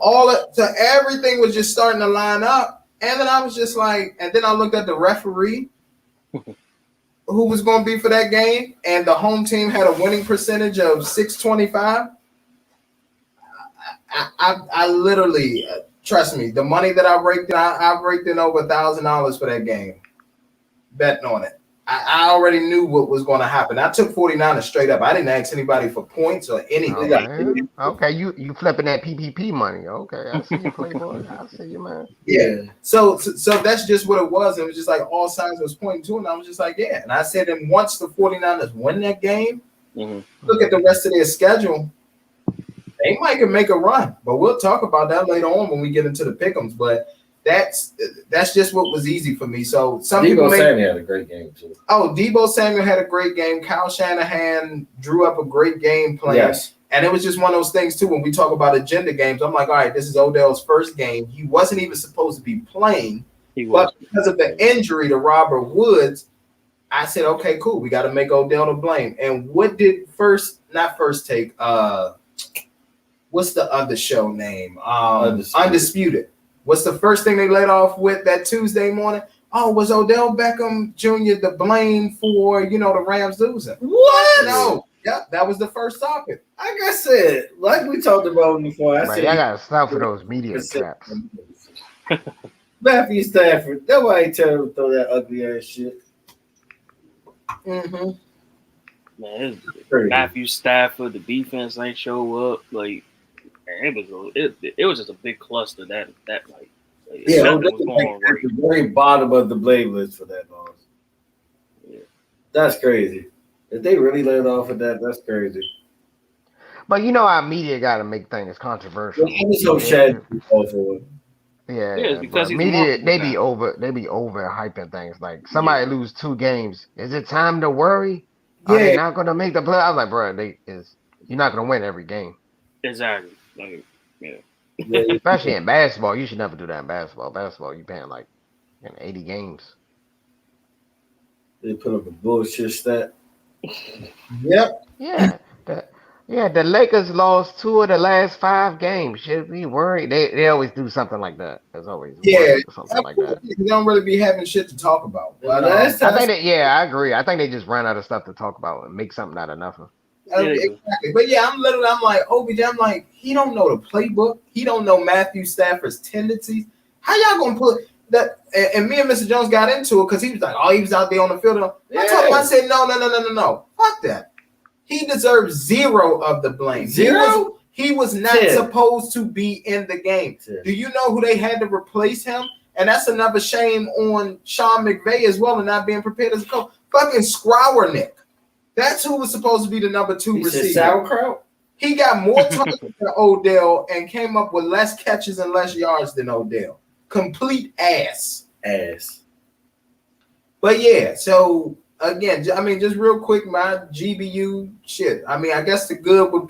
everything was just starting to line up. And then I was just like, and then I looked at the referee who was going to be for that game, and the home team had a winning percentage of 625. I literally, trust me, the money that I raked in, I raked in over $1,000 for that game, betting on it. I already knew what was going to happen. I took 49ers straight up. I didn't ask anybody for points or anything. Okay, you flipping that PPP money. Okay, I see you, Playboy. I see you, man. Yeah. So that's just what it was. It was just like all signs was pointing to it. And I was just like, yeah. And I said, and once the 49ers win that game, look at the rest of their schedule. They might can make a run, but we'll talk about that later on when we get into the pick'ems. But that's just what was easy for me. So some people Samuel had a great game too. Oh, Deebo Samuel had a great game. Kyle Shanahan drew up a great game plan. Yes. And it was just one of those things too. When we talk about agenda games, I'm like, all right, this is Odell's first game. He wasn't even supposed to be playing, but because of the injury to Robert Woods, I said, okay, cool. We got to make Odell to blame. And what did what's the other show name? Undisputed. What's the first thing they led off with that Tuesday morning? Oh, was Odell Beckham Jr. to blame for the Rams losing? What? No. Yep, that was the first topic. Like I said, like we talked about before, I But said y'all gotta stop for those media traps. Matthew Stafford. That's why he tell him to throw that ugly ass shit. Mm-hmm. Man, Matthew Stafford, the defense ain't show up. Like, man, it was just a big cluster that night. Yeah, nothing was going at the very bottom of the blame list for that loss. Yeah. That's crazy. If they really let off of that, that's crazy. But our media got to make things controversial. I just hope Shad for Yeah, it's because he's media they be now. over hyping things. Like somebody lose 2 games, is it time to worry? Yeah. Are they not gonna make the play? I was like, bro, you're not gonna win every game. Exactly. Like, yeah. Especially in basketball, you should never do that in basketball. Basketball, you paying like 80 games. They put up a bullshit stat. Yep. Yeah, the Lakers lost 2 of the last 5 games. Should we worry? They always do something like that. There's always something like that. They don't really be having shit to talk about. But I think I agree. I think they just ran out of stuff to talk about and make something out of nothing. Exactly. But yeah, I'm like, OBJ, I'm like, he don't know the playbook. He don't know Matthew Stafford's tendencies. How y'all gonna put that? And me and Mr. Jones got into it because he was like, oh, he was out there on the field. I said, no. Fuck that. He deserves 0 of the blame. 0? He was not supposed to be in the game. 10. Do you know who they had to replace him? And that's another shame on Sean McVay as well and not being prepared as a coach. Fucking Skrowernick. That's who was supposed to be the number 2 receiver. Sauerkraut? He got more targets than Odell and came up with less catches and less yards than Odell. Complete ass. But yeah, so again, I mean, just real quick, my GBU shit. I mean, I guess the good would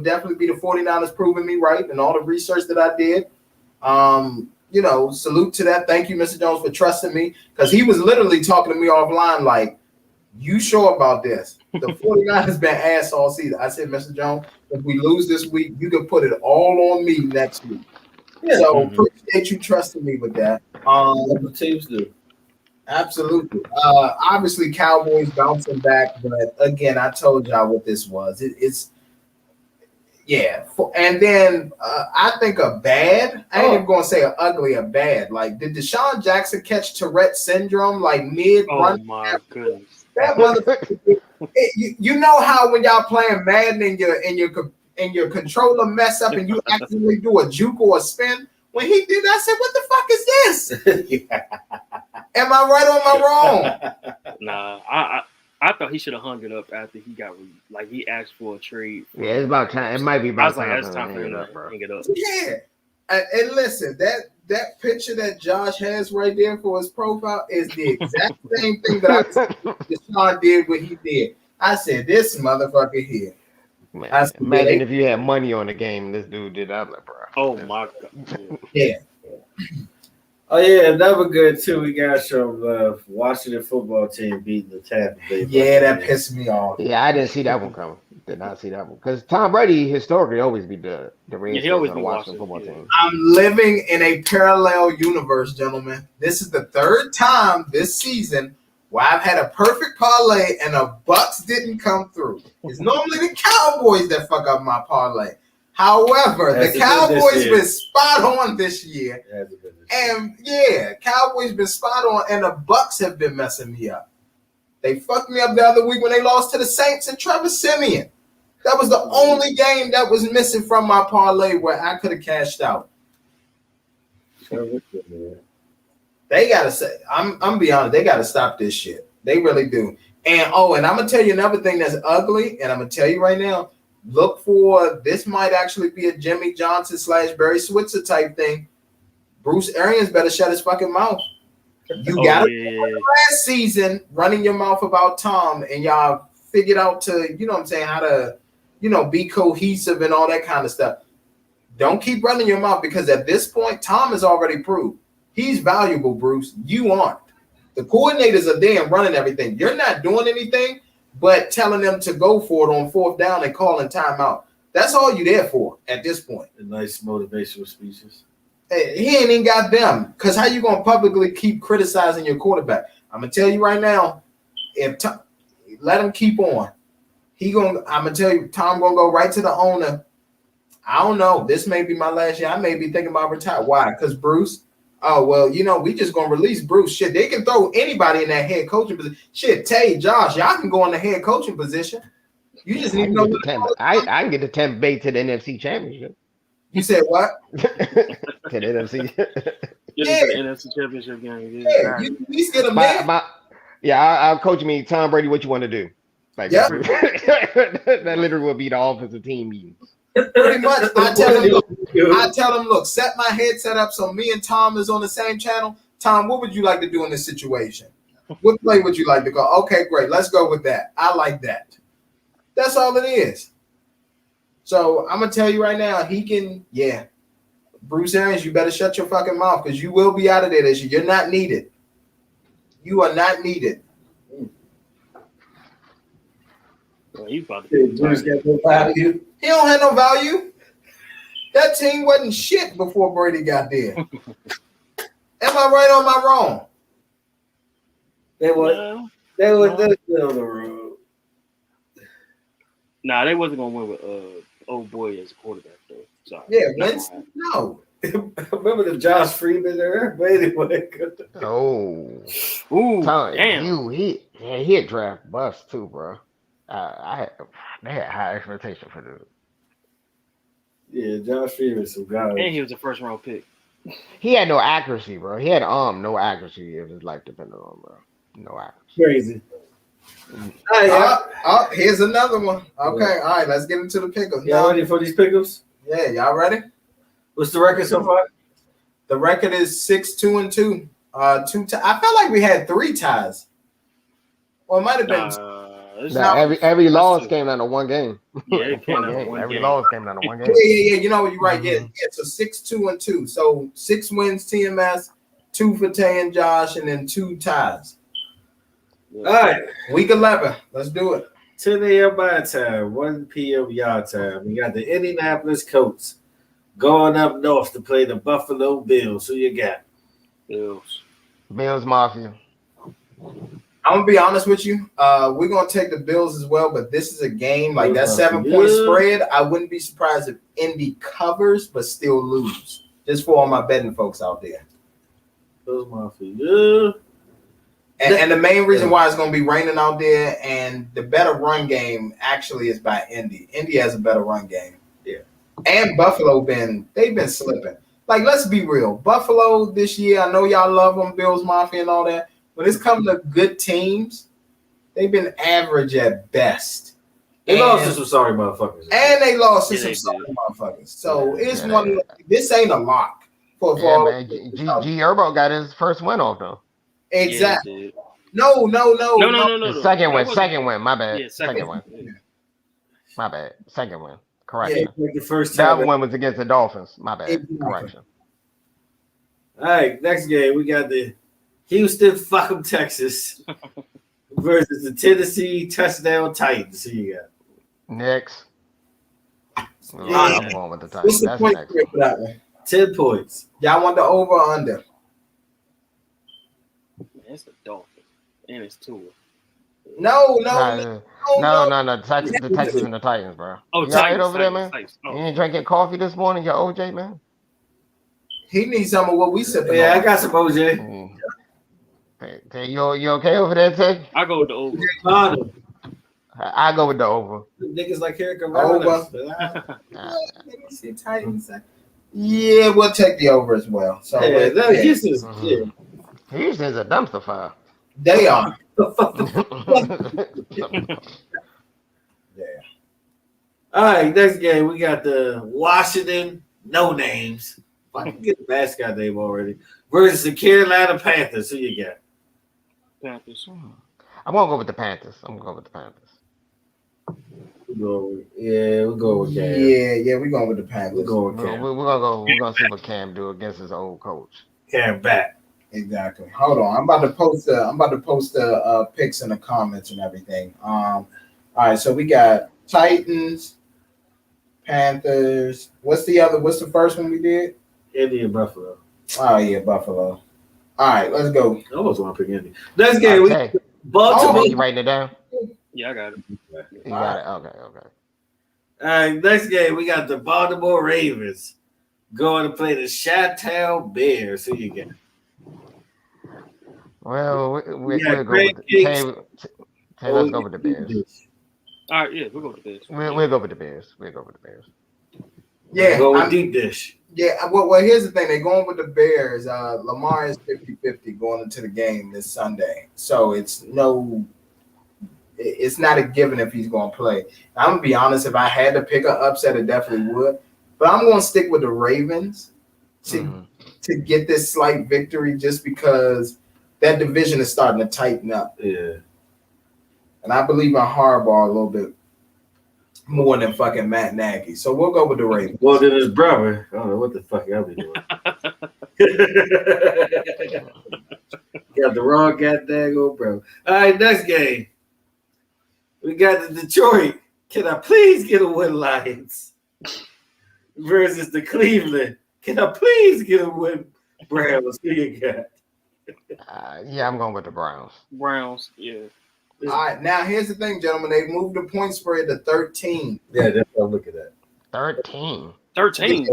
definitely be the 49ers proving me right and all the research that I did. Salute to that. Thank you, Mr. Jones, for trusting me because he was literally talking to me offline like, you sure about this? The 49ers been ass all season. I said, Mr. Jones, if we lose this week, you can put it all on me next week. Yeah. So appreciate you trusting me with that. The teams do. Absolutely. Obviously, Cowboys bouncing back, but again, I told y'all what this was. And then I think a bad. I ain't even gonna say a ugly, a bad. Like, did Deshaun Jackson catch Tourette syndrome like mid run? Oh my goodness. That motherfucker. You know how when y'all playing Madden and your controller mess up and you accidentally do a juke or a spin? When he did that, I said, "What the fuck is this? Am I right or am I wrong?" Nah, I thought he should have hung it up after he got he asked for a trade. Yeah, it's about time. It might be about time. It's time for him to hang it up. Yeah, and listen, that picture that Josh has right there for his profile is the exact same thing that Deshaun did what he did. I said, this motherfucker here. Man, imagine if you had money on the game, this dude did that, bro. Oh my god. Yeah. Oh yeah, another good too. We got some Washington football team beating the Tampa Bay. Yeah, that pissed me off. Yeah, I didn't see that one coming. Did not see that one because Tom Brady historically always be the Reds on the Washington football team. I'm living in a parallel universe, gentlemen. This is the 3rd time this season where I've had a perfect parlay and the Bucks didn't come through. It's normally the Cowboys that fuck up my parlay. However, the Cowboys been spot on this year. And yeah, Cowboys been spot on, and the Bucks have been messing me up. They fucked me up the other week when they lost to the Saints and Trevor Siemian. That was the only game that was missing from my parlay where I could have cashed out. They gotta say, I'm be honest, they gotta stop this shit. They really do. And and I'm gonna tell you another thing that's ugly, and I'm gonna tell you right now. Look for this might actually be a Jimmy Johnson / Barry Switzer type thing. Bruce Arians better shut his fucking mouth. You got it last season running your mouth about Tom, and y'all figured out to, how to, be cohesive and all that kind of stuff. Don't keep running your mouth because at this point, Tom has already proved he's valuable, Bruce. You aren't. The coordinators are there and running everything. You're not doing anything but telling them to go for it on 4th down and calling timeout. That's all you're there for at this point. The nice motivational speeches. He ain't even got them. Because how you gonna publicly keep criticizing your quarterback? I'm gonna tell you right now, let him keep on. I'm gonna tell you, Tom gonna go right to the owner. I don't know. This may be my last year. I may be thinking about retire. Why? Because Bruce. Oh well, we just gonna release Bruce. Shit, they can throw anybody in that head coaching position. Shit, Tay, Josh, y'all can go in the head coaching position. You just need to know. I can get the Tampa Bay to the NFC Championship. You said what? To the NFC. Get into the NFC Championship game. Yeah, you at least get a man. I'll coach me Tom Brady. What you want to do? Like that literally will be the offensive team meetings. Pretty much. I tell them, look, set my headset up so me and Tom is on the same channel. Tom, what would you like to do in this situation? What play would you like to go? Okay, great. Let's go with that. I like that. That's all it is. So I'm gonna tell you right now, he can. Yeah, Bruce Arians, you better shut your fucking mouth because you will be out of there this year. You're not needed. You are not needed. Well, he about to Bruce got no value. He don't have no value. That team wasn't shit before Brady got there. Am I right or am I wrong? They were on the road. Nah, they wasn't gonna win with old boy as a quarterback though. Sorry. Yeah, Winston. No. Remember the Josh Freeman there? But anyway. Oh. Ooh, Tom, damn. He a draft bust too, bro. They had high expectation for this. Yeah, Josh Freeman, some guy. And he was a first round pick. He had no accuracy, bro. He had no accuracy if his life depended on, bro. No accuracy. Crazy. Here's another one. Okay, all right, let's get into the pickups. Y'all ready for these pickups? Yeah, y'all ready? What's the record so far? The record is 6-2-2. I felt like we had 3 ties. Or it might have been. Every loss came down to one game. Yeah, it came down to one Every game. loss came down to one game. Yeah. You know what? You're right. Yeah. So 6-2-2. So 6 wins TMS, 2 for Tay and Josh, and then 2 ties. All right. Week 11. Let's do it. 10 a.m. my time, 1 p.m. y'all time. We got the Indianapolis Colts going up north to play the Buffalo Bills. Who you got? Bills Mafia. I'm gonna be honest with you. We're gonna take the Bills as well, but this is a game like that 7-point spread. I wouldn't be surprised if Indy covers, but still lose. Just for all my betting folks out there. Bills Mafia. And the main reason why it's gonna be raining out there, and the better run game actually is by Indy. Indy has a better run game. Yeah. And Buffalo they've been slipping. Like, let's be real. Buffalo this year, I know y'all love them, Bills Mafia and all that. When it's coming to good teams, they've been average at best. They lost to some sorry motherfuckers. And they lost to some sorry motherfuckers. So it's one. This ain't a lock for man. G Herbo got his first win off though. Exactly. Yeah, no. Second win. My bad. Yeah, second win. Yeah. My bad. Second win. Correction. Yeah, the first that time one was against the Dolphins. My bad. Exactly. Correction. All right, next game we got the Houston fucking Texas versus the Tennessee touchdown Titans. Who you got? Next. Yeah. I'm going with the What's Titans. the That's point next. for that one? 10 points. Y'all want the over or under? It's the Dolphins. And it's Tua. No. The Texans and the Titans, bro. Oh, you Titans, right over there, man? Titans. Oh. You ain't drinking coffee this morning, your OJ, man? He needs some of what we sipping Yeah, on. I got some OJ. Hey, you okay over there, Ted? I go with the over. I go with the over. Niggas like here come Over. Tennessee Titans. Yeah, we'll take the over as well. So Houston's Houston's a dumpster fire. they are. Yeah. All right, next game we got the Washington No Names. I can get the mascot name already. Versus the Carolina Panthers. Who you got? Panthers. I'm gonna go with the Panthers. We'll go with Cam. Yeah, we're going with the Panthers. We'll go with Cam. We're gonna see what Cam do against his old coach. Cam back. Exactly. Hold on. I'm about to post the pics in the comments and everything. All right, so we got Titans, Panthers. What's the first one we did? Indy and Buffalo. Oh yeah, Buffalo. All right, let's go. I almost want to pick Indy. Next game, we Okay. Baltimore. You writing it down? Yeah, I got it. You got it. Okay. All right, next game, we got the Baltimore Ravens going to play the Chateau Bears. Who you got? Well, we'll go Greg with Kicks. let's go with the Bears. All right, yeah, we'll go with the Bears. We'll go with the Bears. We'll go with the Bears. Yeah, Go with deep dish. Yeah, well, here's the thing. They're going with the Bears. Lamar is 50-50 going into the game this Sunday. So it's not a given if he's going to play. I'm going to be honest. If I had to pick an upset, it definitely would. But I'm going to stick with the Ravens to get this slight victory just because that division is starting to tighten up. Yeah. And I believe in Harbaugh a little bit more than fucking Matt Nagy. So we'll go with the Ravens. Well, then his brother. I don't know what the fuck I'll be doing. Got the wrong goddamn old bro. All right, next game. We got the Detroit. Can I please get a win, Lions? Versus the Cleveland. Can I please get a win, Browns? Who you got? Yeah, I'm going with the Browns. Browns, yeah. All right, now here's the thing, gentlemen. They moved the point spread to 13. Yeah, that's what I'm looking at. 13. 13.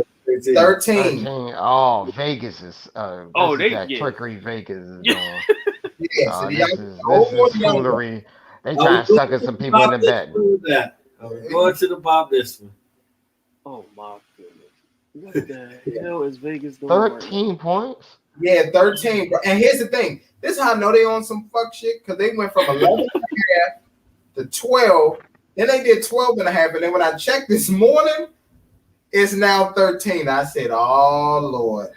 13. Oh, Vegas is they trickery Vegas is doing. Yeah, This is foolery. They trying to sucker some people in the bet. I'm going to the Bob this one. Oh my goodness. What the hell is Vegas doing? 13 points? Yeah, 13. And here's the thing. This is how I know they on some fuck shit because they went from 11 and a half to 12. Then they did 12 and a half. And then when I checked this morning, it's now 13. I said, oh, Lord.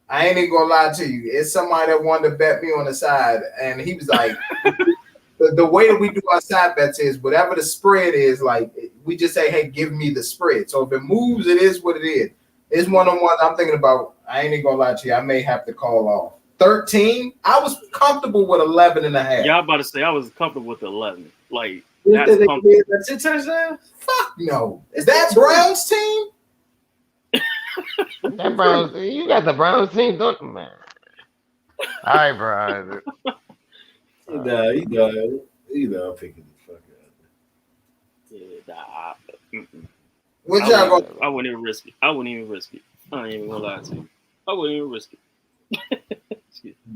I ain't even going to lie to you. It's somebody that wanted to bet me on the side. And he was like, the way that we do our side bets is whatever the spread is, like, we just say, hey, give me the spread. So if it moves, it is what it is. It's one on one. I'm thinking about, I ain't even going to lie to you. I may have to call off. 13, I was comfortable with 11 and a half. Yeah, I'm about to say I was comfortable with 11. Like, that's comfortable. That's your touchdown? Fuck no. Is that Browns team? That Browns, you got the Browns team, don't you, man? All right, bro. You know, I'm picking the fuck Yeah, What y'all going? I wouldn't even risk it. I ain't even gonna lie to you. I wouldn't even risk it.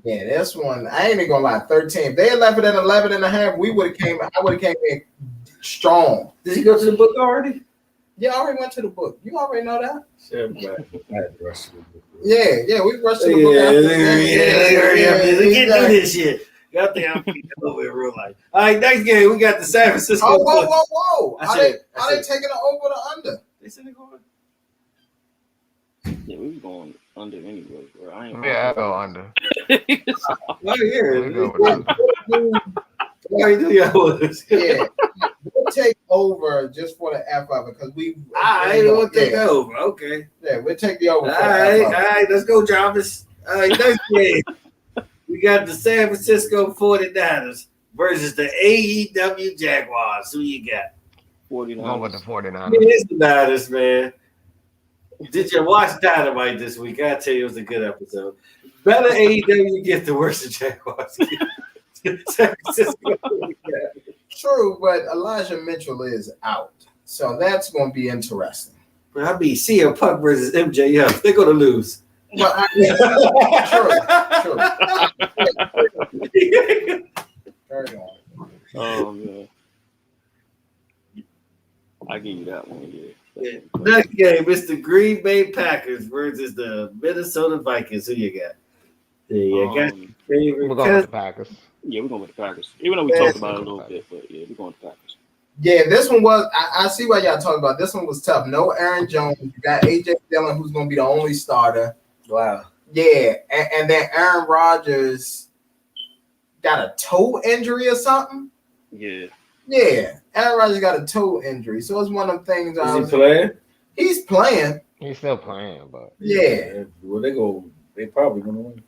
Yeah, this one, I ain't even gonna lie. 13. If they had left it at 11 and a half, I would have came in strong. Did he go to the book already? Yeah, I already went to the book. You already know that. Yeah, Yeah, we rushed to the book. We can't do this shit. Y'all think I'm over in real life. All right, next game, we got the San Francisco. Whoa. Are they taking it over the under? They said they're going. Yeah, we was going under anyway, bro. I go under. Right here. We go with under. Yeah, we'll take over just for the F of it because we'll take over. Okay. Yeah, we'll take the over. All right, let's go, Jarvis. All right, next game. We got the San Francisco 49ers versus the AEW Jaguars. Who you got? 49ers. Go with the 49ers. It is the Niners, man. Did you watch Dynamite this week? I tell you, it was a good episode. Better AEW get the worse of Jaguars. San Francisco. True, but Elijah Mitchell is out, so that's going to be interesting. But I mean, CM Punk versus MJF, they're going to lose. Well, true. Very on. Oh man, I give you that one. Yeah. Next game, it's the Green Bay Packers versus the Minnesota Vikings. Who you got? We're going with the Packers. Yeah, we're going with the Packers. Even though we talked about it a little bit, but yeah, we're going with the Packers. Yeah, this one was. I see why y'all talking about. This one was tough. No Aaron Jones. You got AJ Dillon, who's going to be the only starter. Wow. Yeah, and then Aaron Rodgers got a toe injury or something. Yeah. Yeah, Aaron Rodgers got a toe injury, so it's one of them things. Is he playing? He's playing. He's still playing, but yeah. Well, they probably gonna win.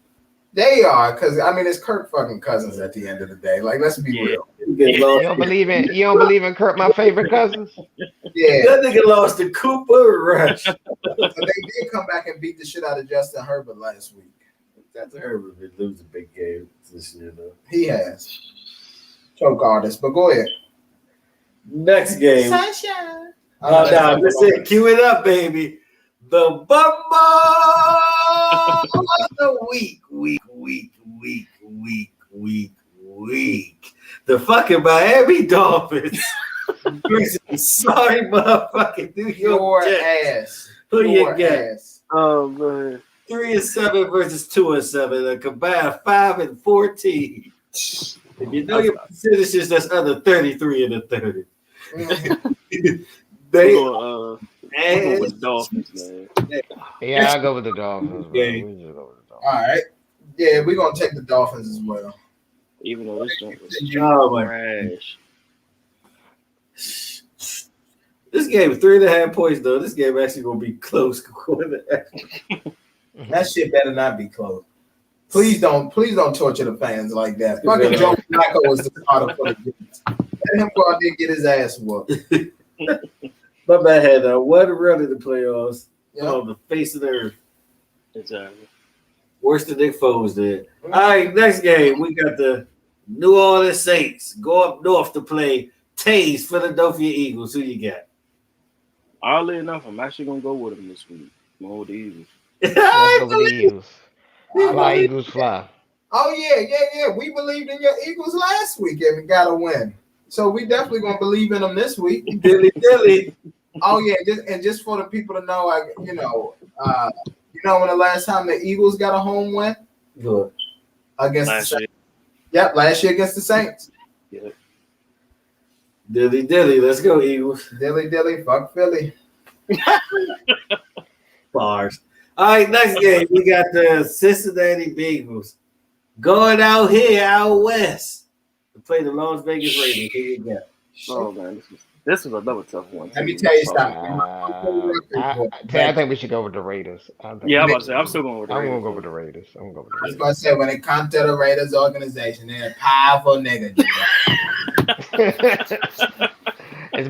They are, because I mean it's Kirk fucking Cousins at the end of the day. Like, let's be real. You don't believe in Kirk, my favorite cousins? Yeah. That nigga lost to Cooper Rush. But they did come back and beat the shit out of Justin Herbert last week. Justin Herbert been losing big games this year, though. He has. Choke artist, but go ahead. Next game. Sunshine. Oh, no, listen, cue it up, baby. The Bumble of the week. The fucking Miami Dolphins versus sorry motherfucking New York Jets. Who you get? Oh man. 3-7 versus 2-7, a combined 5-14. If you know your percentages, that's under 33 in the 30. They go with the Dolphins, man. Yeah, I'll go with the Dolphins. All right. Yeah, we're gonna take the Dolphins as well. Even though this joint was trash. This game is 3.5 points, though. This game actually gonna be close. That shit better not be close. Please don't torture the fans like that. Fucking Joe Flacco was the starter for the Jets. Let him go out there and get his ass whooped. My bad had one run in the playoffs. Yep. On the face of the earth. Exactly. Worse than Nick Foles did. All right, next game. We got the New Orleans Saints go up north to play Tays Philadelphia Eagles. Who you got? Oddly enough, I'm actually gonna go with them this week. I'm going with the Eagles. Let's go with the Eagles. Fly, Eagles, fly. Oh yeah. We believed in your Eagles last week and we got to win. So we definitely gonna believe in them this week. Dilly. Oh yeah, just for the people to know, you know when the last time the Eagles got a home win against the Saints. Yep, last year against the Saints. Yep. Dilly. Let's go, Eagles. Dilly. Fuck Philly. Bars. All right, next game. We got the Cincinnati Bengals going out west to play the Las Vegas Raiders. Who you got? Oh man, this was another tough one. Let me tell you something. I think we should go with the Raiders. I'm about to say I'm still going with the Raiders. I'm gonna go with the Raiders. I was gonna say when it comes to the Raiders organization, they're a powerful nigga. It's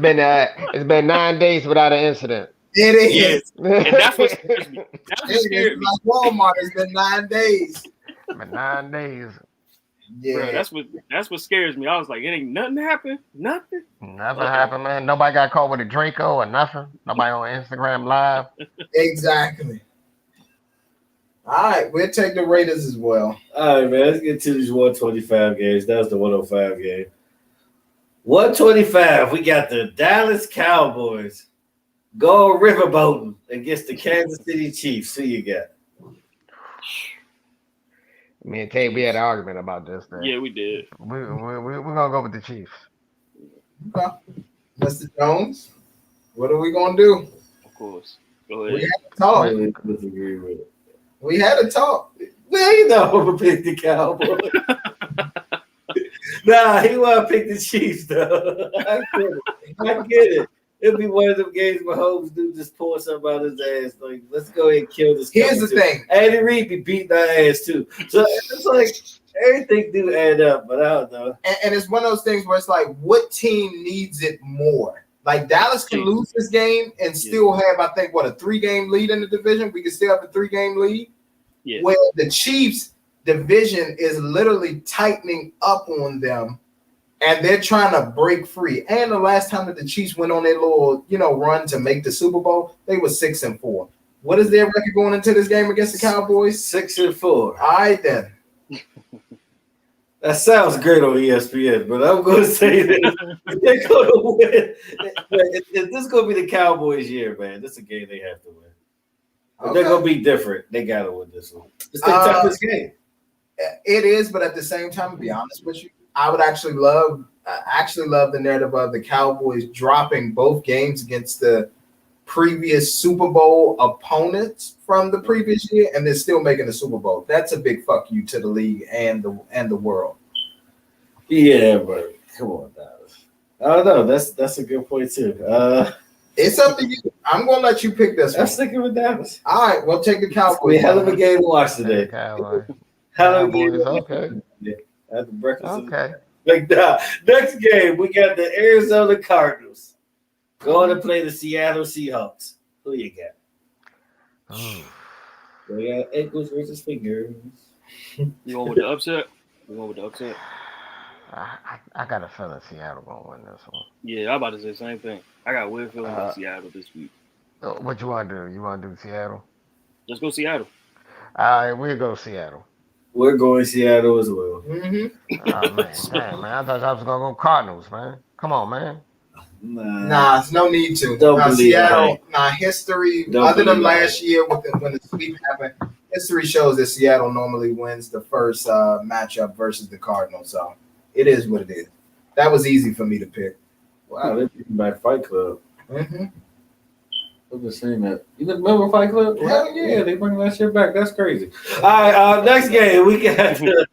been 9 days without an incident. It is. And that's what scares me. It's like Walmart. It's been 9 days. Been 9 days. Yeah, bro, that's what scares me. I was like, it ain't nothing happened. Nothing Happened, man. Nobody got caught with a Draco or nothing. Nobody on Instagram Live. Exactly. All right, we'll take the Raiders as well. All right, man. Let's get to these 125 games. That was the 105 game. 125. We got the Dallas Cowboys go riverboating against the Kansas City Chiefs. Who you got? Me and Tate, we had an argument about this thing. Yeah, we did. We're gonna go with the Chiefs. Okay. Mr. Jones, what are we gonna do? Of course. Go ahead. We had to talk. Disagree with it. We had to talk. Well, you know, I'm gonna pick the Cowboys. Nah, he want to pick the Chiefs though. I get it. It'll be one of them games where Mahomes do just pour something out his ass. Like, let's go ahead and kill this. Here's the thing. Andy Reid be beating our ass too. So it's like everything do add up, but I don't know. And it's one of those things where it's like, what team needs it more? Like Dallas can lose this game and still have, I think, a 3-game lead in the division. We can still have a 3-game lead. Yeah. Where the Chiefs division is literally tightening up on them. And they're trying to break free. And the last time that the Chiefs went on their little, run to make the Super Bowl, they were 6-4. What is their record going into this game against the Cowboys? 6-4. All right, then. That sounds great on ESPN, but I'm going to say this: if they're going to win, if this is going to be the Cowboys' year, man, this is a game they have to win. If they're going to be different, they got to win this one. It's the toughest game. It is, but at the same time, to be honest with you, I would actually love the narrative of the Cowboys dropping both games against the previous Super Bowl opponents from the previous year, and they're still making the Super Bowl. That's a big fuck you to the league and the world. Yeah, but come on, Dallas. I don't know. That's a good point too. It's up to you. I'm gonna let you pick this one. I'm sticking with Dallas. All right, we'll take the Cowboys. We hell of a game to watch today. Cowboys. Hell of a game. Okay. At the breakfast. Okay. Next game, we got the Arizona Cardinals going to play the Seattle Seahawks. Who you got? Oh. We got ankles versus fingers. You going with the upset? You going with the upset? I got a feeling Seattle gonna win this one. Yeah, I'm about to say the same thing. I got a weird feeling about Seattle this week. What you want to do? You want to do Seattle? Let's go Seattle. All right, we'll go Seattle. We're going Seattle as well. Oh man, damn, man! I thought I was gonna go Cardinals, man. Come on, man. Nah, it's no need to. Don't Seattle, history, other than last year when the sweep happened, history shows that Seattle normally wins the first matchup versus the Cardinals. So it is what it is. That was easy for me to pick. Wow, they're bringing back Fight Club. Mm-hmm. I'm just saying that. You remember Fight Club? Hell yeah. They bring that shit back. That's crazy. All right, next game, we got the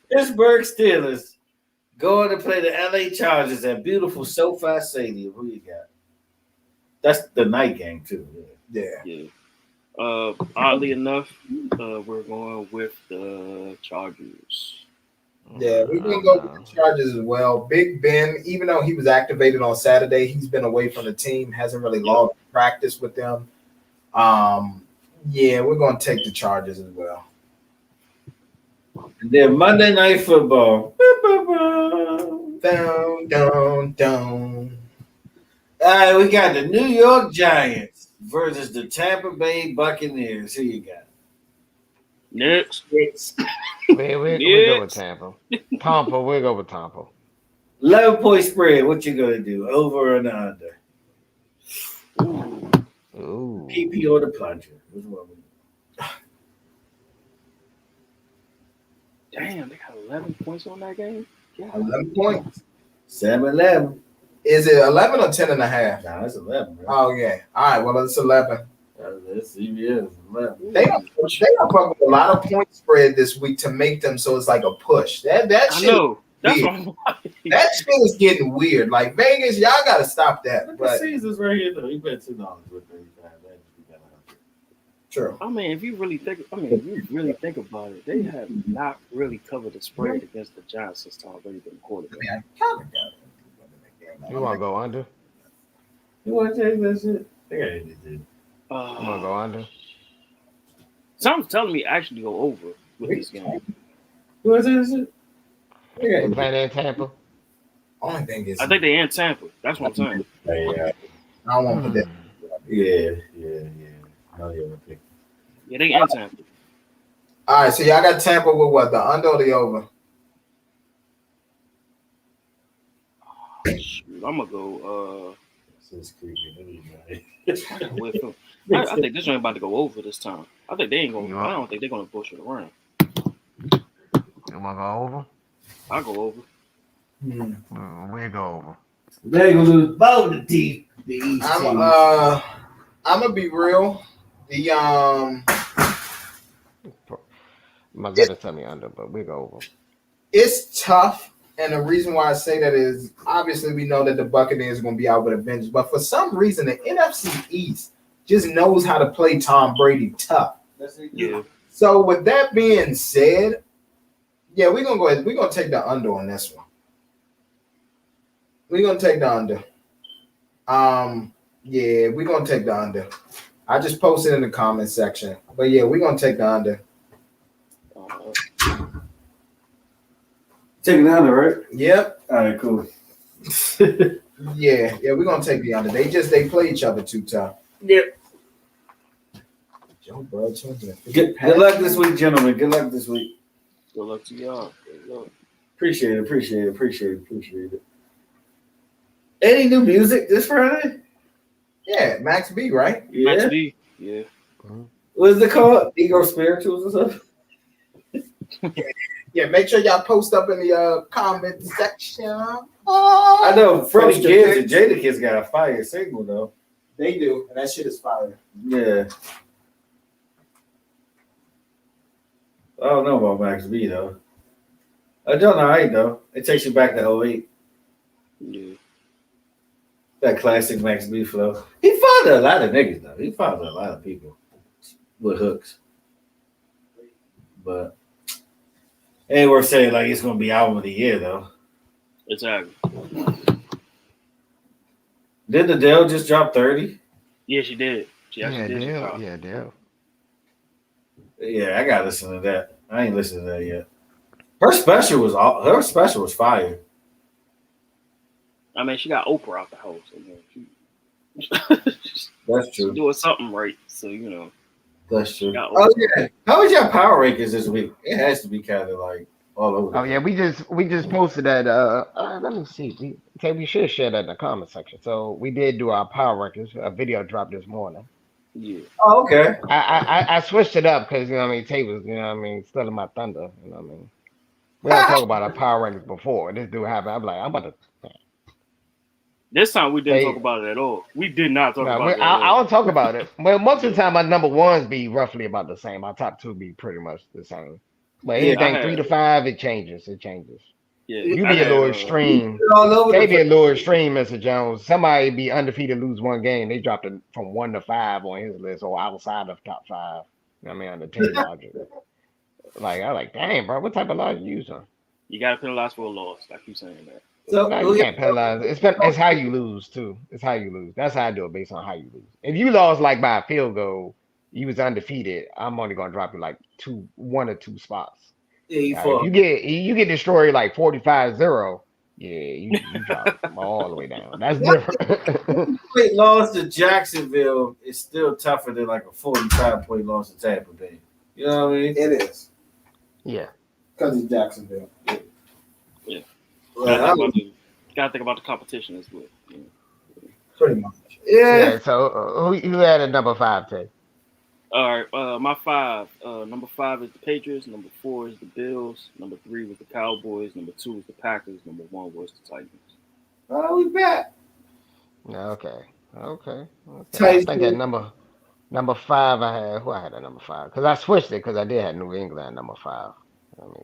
Pittsburgh Steelers going to play the LA Chargers at beautiful SoFi Stadium. Who you got? That's the night game, too. Yeah. Oddly enough, we're going with the Chargers. Yeah, we're going to go with the Chargers as well. Big Ben, even though he was activated on Saturday, he's been away from the team, hasn't really logged practice with them. Yeah, we're going to take the Chargers as well. And then Monday Night Football. Down. All right, we got the New York Giants versus the Tampa Bay Buccaneers. Who you got? Next. We go with Tampa. We'll go with Tampa. 11-point spread. What you gonna do? Over or under? Ooh. PP or the plunger? Which one? Damn, they got 11 points on that game. Yeah. 11 points. 7-11. Is it 11 or 10 and a half? Nah, it's 11. Bro. Oh yeah. All right. Well, it's 11. That's CBS. 11. They don't put a lot of point spread this week to make them so it's like a push. That shit. I know. That's what what that shit is getting weird. Like Vegas, y'all gotta stop that. Look but at Caesar's right here though. He bet $2 with 35. True. I mean, if you really think about it, they have not really covered the spread against the Giants since Tom Brady been quarterback. I kind of got it. You want to go under? You want to take that shit? I think I did. You want to go under? Someone's telling me actually go over with this game. You want to take that shit? They playing in Tampa. Only thing is, I think they in Tampa. That's what I'm saying. Yeah. I don't want to put that. Yeah. No, Yeah, they in Tampa. All right, so y'all got Tampa with what? The under or the over? Shoot, I'm gonna go. This is creepy. With them. I think this one ain't about to go over this time. I think they ain't gonna. I don't think they're gonna push it around. You want to go over? I'll go over. We'll go over. They're gonna lose both the teeth. I'm gonna be real. My gut is telling me under, but we'll go over. It's tough, and the reason why I say that is obviously we know that the Buccaneers are gonna be out with a vengeance, but for some reason the NFC East just knows how to play Tom Brady tough. Yeah. So with that being said, yeah, we're gonna go ahead. We're gonna take the under on this one. We're gonna take the under. Yeah, we're gonna take the under. I just posted in the comment section, but yeah, we're gonna take the under. Taking the under, right? Yep. All right, cool. Yeah, we're gonna take the under. They play each other too tough. Yep. Joe Burrow, Good luck this week, gentlemen. Good luck this week. Good luck to y'all. Appreciate it. Any new music this Friday? Yeah, Max B, right? Yeah. Max B. Yeah. What is it called? Ego Spirituals or something? Yeah, make sure y'all post up in the comment section. I know Freddie Post your Kids and pics. Jada Kids got a fire single though. They do, and that shit is fire. Yeah. I don't know about Max B though. I don't know right though. It takes you back to 08. Yeah. That classic Max B flow. He found a lot of niggas though. He found a lot of people with hooks. But it ain't worth saying like it's gonna be album of the year though. Exactly. Didn't Adele just drop 30? Yeah, she did. She actually did. Yeah. Yeah, I gotta listen to that. I ain't listened to that yet. Her special was fire. I mean, she got Oprah out the house. So, That's she's true. doing something right. So That's true. got Oh Oprah. yeah. How was your power rankings this week? It has to be kind of like all over. Oh yeah, we just posted that. Let me see. We should share that in the comment section. So we did do our power rankings. A video dropped this morning. Yeah. Oh, okay. I switched it up because Tay was stealing my thunder. We don't talk about our power rankings before. This dude happened. I'm like, I'm about to. This time we didn't Hey, talk about it at all. We did not talk no, about it at I all. don't talk about it. Well, most of the time, my number ones be roughly about the same. My top two be pretty much the same. But Yeah, anything 3 to 5, it changes. It changes. Yeah, You I be a had little extreme. all over They the be a place. little extreme, Mr. Jones. Somebody be undefeated, lose one game. They dropped it from 1 to 5 on his list or outside of top 5. On the team logic. I like, dang, bro, what type of logic you using? you got to penalize for a loss. I keep saying that. So No, who you can't penalize. It's how you lose too. It's how you lose. That's how I do it based on how you lose. If you lost like by a field goal, you was undefeated. I'm only gonna drop you like 1 or 2 spots. yeah, you If fought. you get destroyed like 45-0, yeah, you drop all the way down. That's different. Point loss to Jacksonville is still tougher than like a 45-point loss to Tampa Bay. You know what I mean? It is Yeah. because it's Jacksonville. Yeah. Well, Gotta think about the competition as well. Yeah. Pretty much. yeah. So who had a number 5, Tay? All right, my 5. Number 5 is the Patriots. Number 4 is the Bills. Number 3 was the Cowboys. Number 2 was the Packers. Number 1 was the Titans. Oh, we back. Okay. I Titans. think at number 5, I had who I had at number 5 because I switched it because I did have New England at number 5.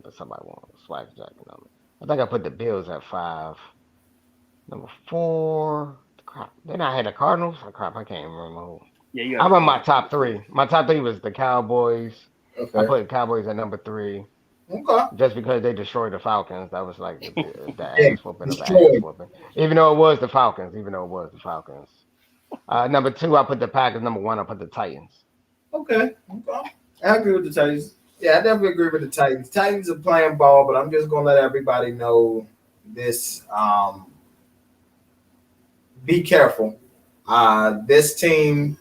But somebody wanted a swag jacket number. I think I put the Bills at 5. Number 4, crap. Then I had the Cardinals. Oh, crap, I can't remember who. Yeah, you I got. remember my top 3. My top 3 was the Cowboys. Okay. I put the Cowboys at number 3 Okay. just because they destroyed the Falcons. That was like the Yeah, ass whooping of ass destroyed. whooping. Even though it was the Falcons. Number 2, I put the Packers. Number 1, I put the Titans. Okay. I agree with the Titans. Yeah, I definitely agree with the Titans. Titans are playing ball, but I'm just gonna let everybody know this. Be careful. This team,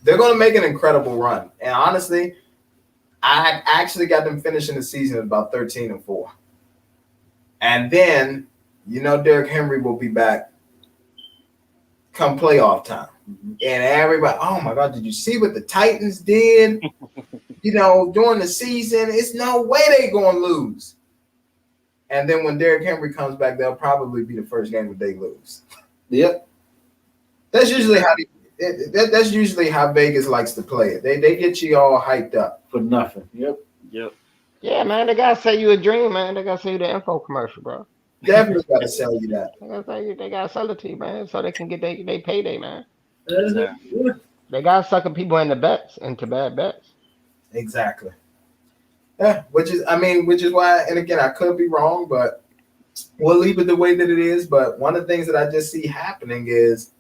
they're gonna make an incredible run. And honestly, I actually got them finishing the season at about 13-4. And then, Derrick Henry will be back come playoff time. And everybody, oh my God, did you see what the Titans did? During the season, it's no way they're going to lose. And then when Derrick Henry comes back, they'll probably be the first game that they lose. Yep. That's usually that's usually how Vegas likes to play it. They get you all hyped up For nothing. Yep. Yeah, man, they gotta sell you a dream, man. They gotta sell you the info commercial, bro. Definitely got to sell you that. They gotta sell it to you, man, so they can get they payday, man. Exactly. They gotta sucker people into bad bets. Exactly. Yeah, which is why, and again, I could be wrong, but we'll leave it the way that it is. But one of the things that I just see happening is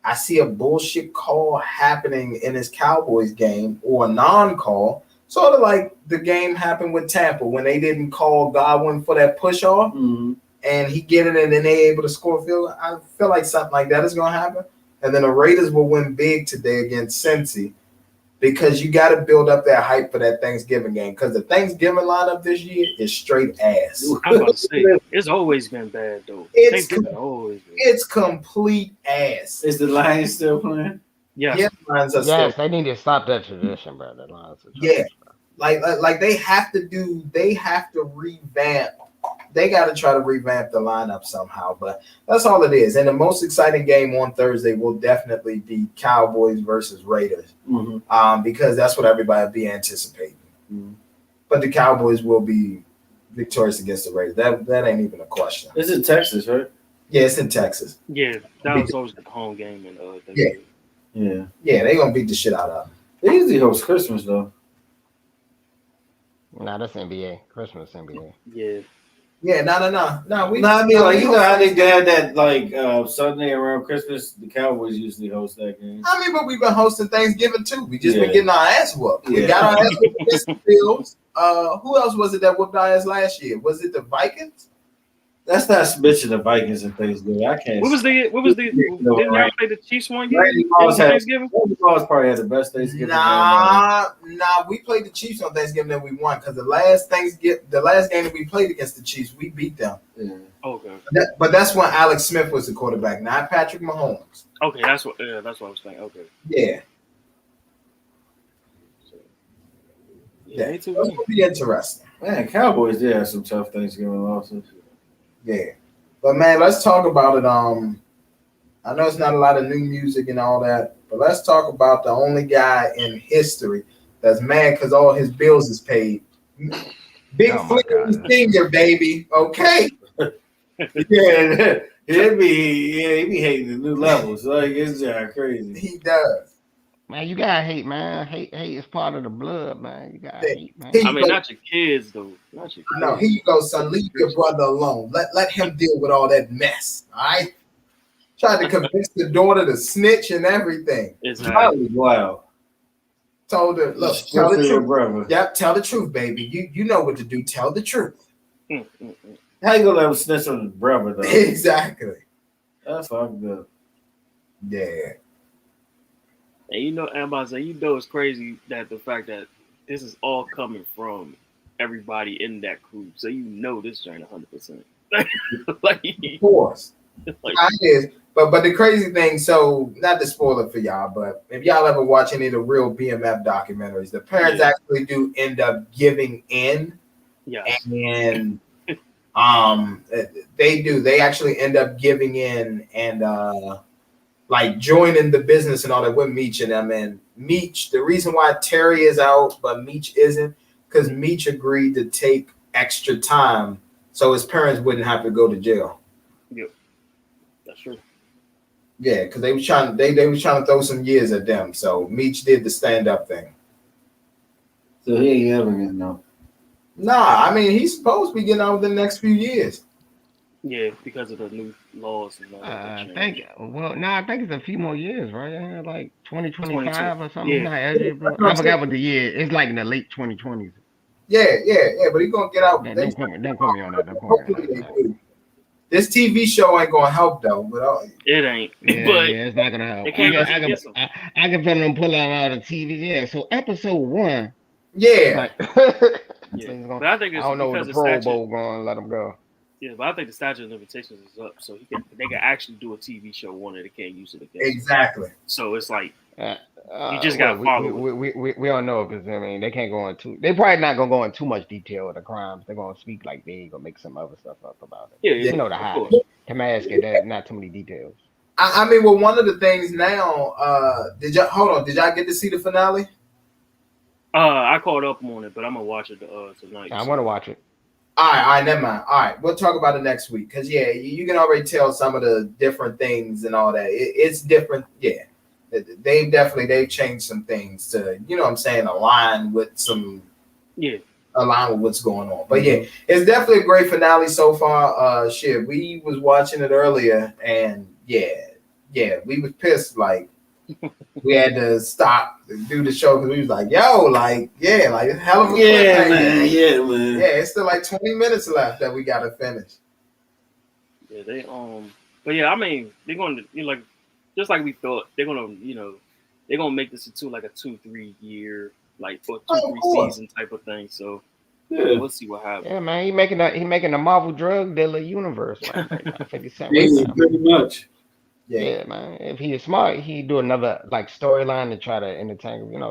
I see a bullshit call happening in this Cowboys game, or a non-call, sort of like the game happened with Tampa when they didn't call Godwin for that push off, and he get it, and then they able to score a field goal. I feel like something like that is going to happen, and then the Raiders will win big today against Cincy, because you got to build up that hype for that Thanksgiving game, because the Thanksgiving lineup this year is straight ass. I'm about to say it's always been bad though. It's complete ass. Is the Lions still playing? Yes. Yeah, Lions are Yes, still. they need to stop that tradition, bro. The Lions are Yeah. Like they have to revamp. They got to try to revamp the lineup somehow, but that's all it is. And the most exciting game on Thursday will definitely be Cowboys versus Raiders, because that's what everybody be anticipating. But the Cowboys will be victorious against the Raiders. That ain't even a question. It's in Texas, right? Yeah, it's in Texas. Yeah, that was always the home game in Yeah. Yeah, they gonna beat the shit out of them. They usually host Christmas though. Nah, that's NBA. Christmas NBA. Yeah. Yeah, no. I mean, like, you know how they had that like Sunday around Christmas. The Cowboys usually host that game. I mean, but we've been hosting Thanksgiving too. We just been getting our ass whooped. We got our ass whooped against the Bills. Who else was it that whooped our ass last year? Was it the Vikings? That's not mention the Vikings and Thanksgiving. I can't. What was the? Didn't y'all play the Chiefs one year? Thanksgiving. Randy Moss probably had the best Thanksgiving. Nah. We played the Chiefs on Thanksgiving and we won because the last game that we played against the Chiefs, we beat them. Yeah. Okay. But that's when Alex Smith was the quarterback, not Patrick Mahomes. Okay, that's what I was thinking. Okay. Yeah. Yeah, it would be interesting. Man, Cowboys did have some tough Thanksgiving losses. Yeah. But man, let's talk about it. I know it's not a lot of new music and all that, but let's talk about the only guy in history that's mad because all his bills is paid. Big Flick Senior, baby. Okay. Yeah, he be hating the new levels. Like, it's just crazy. He does. Man, you gotta hate, man. Hate is part of the blood, man. You gotta hate, man. I mean, not your kids, though. Not your kids. No, here you go, son. Leave your brother alone. Let him deal with all that mess. All right. Tried to convince the daughter to snitch and everything. Exactly. Wow. Told her, look, tell the truth, brother. Yep, tell the truth, baby. You know what to do. Tell the truth. How you gonna let him snitch on his brother, though? Exactly. That's fucked up. Yeah. And you know, it's crazy that the fact that this is all coming from everybody in that crew. So you know this joint 100%. Like, of course. Like, it is. But the crazy thing, so not to spoil it for y'all, but if y'all ever watch any of the real BMF documentaries, the parents actually do end up giving in. Yeah. And they actually end up giving in and like joining the business and all that with Meech and them. And Meech, the reason why Terry is out but Meech isn't, because Meech agreed to take extra time so his parents wouldn't have to go to jail. Yep. That's true. Yeah, because they was trying to throw some years at them. So Meech did the stand-up thing. So he ain't ever getting out. Nah, I mean he's supposed to be getting out within the next few years. Yeah, because of the new laws and all that. I think it's a few more years, right? Like 2025 or something. Yeah. I forgot what the year. It's like in the late 2020s. Yeah. But he's gonna get out. Don't quote me on that. This TV show ain't gonna help though. But it ain't. Yeah, but it's not gonna help. I can put them pull out all the TV. Yeah. So episode 1. Yeah. But I think it's I don't know what the Pro Bowl going to let them go. Yeah, but I think the statute of limitations is up, so they can actually do a TV show one that they can't use it against. Exactly. So it's like you just gotta follow. We don't know because I mean they can't go into. They probably not gonna go into too much detail of the crimes. They're gonna speak like they ain't gonna make some other stuff up about it. Yeah, you know the high to mask it. That not too many details. I mean, well, one of the things now. Did y'all get to see the finale? I caught up on it, but I'm gonna watch it tonight. I want to watch it. All right, never mind. All right, we'll talk about it next week because you can already tell some of the different things and all that. It's different. Yeah, they've changed some things to what I'm saying, align with what's going on. But yeah, it's definitely a great finale so far. We was watching it earlier and yeah, we was pissed like. We had to stop and do the show because we was like, hell of a man. Yeah, man. Yeah, it's still like 20 minutes left that we gotta finish. Yeah, but yeah, I mean, they're going to just like we thought, they're gonna they're gonna make this into like a 2-3 year or 2-3 season type of thing. So we'll see what happens. Yeah, man, he making a Marvel drug dealer universe, man. 50 Cent pretty much. Yeah, man. If he is smart, he do another storyline to try to entertain. Do a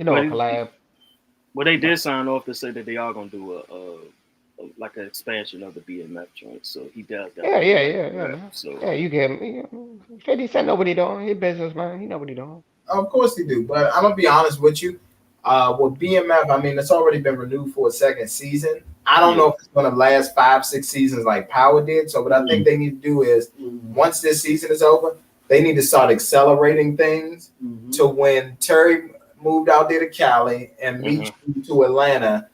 collab. Well, they did sign off to say that they are gonna do an expansion of the BMF joint. So he does that. Yeah. So you get him. 50 Cent know what he doing. He business man. He know what he doing. Of course he do. But I'm gonna be honest with you. With BMF, I mean, it's already been renewed for a second season. I don't know if it's going to last 5-6 seasons like Power did. So what I think they need to do is, once this season is over, they need to start accelerating things to when Terry moved out there to Cali and Meech moved to Atlanta.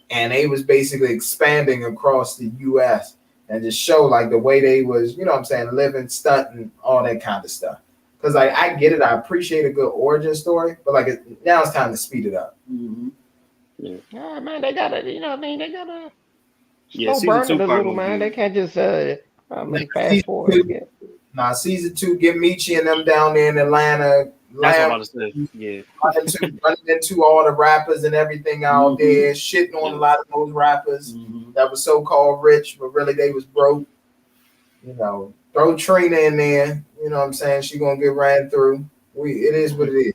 and they was basically expanding across the U.S. and just show like the way they was, you know what I'm saying, living, stunting, all that kind of stuff. Because like I get it, I appreciate a good origin story, but like now it's time to speed it up. Mm-hmm. Yeah, man, they gotta, you know what I mean? They gotta slow season burn two it a probably little, gonna man. They be. can't just, I mean, fast Season forward. two, season 2, get Michi and them down there in Atlanta. That's what I'm about to say. Yeah. Running into all the rappers and everything out there, shitting on a lot of those rappers that was so-called rich, but really they was broke. You know, throw Trina in there. You know what I'm saying? She gonna get ran through. It is what it is.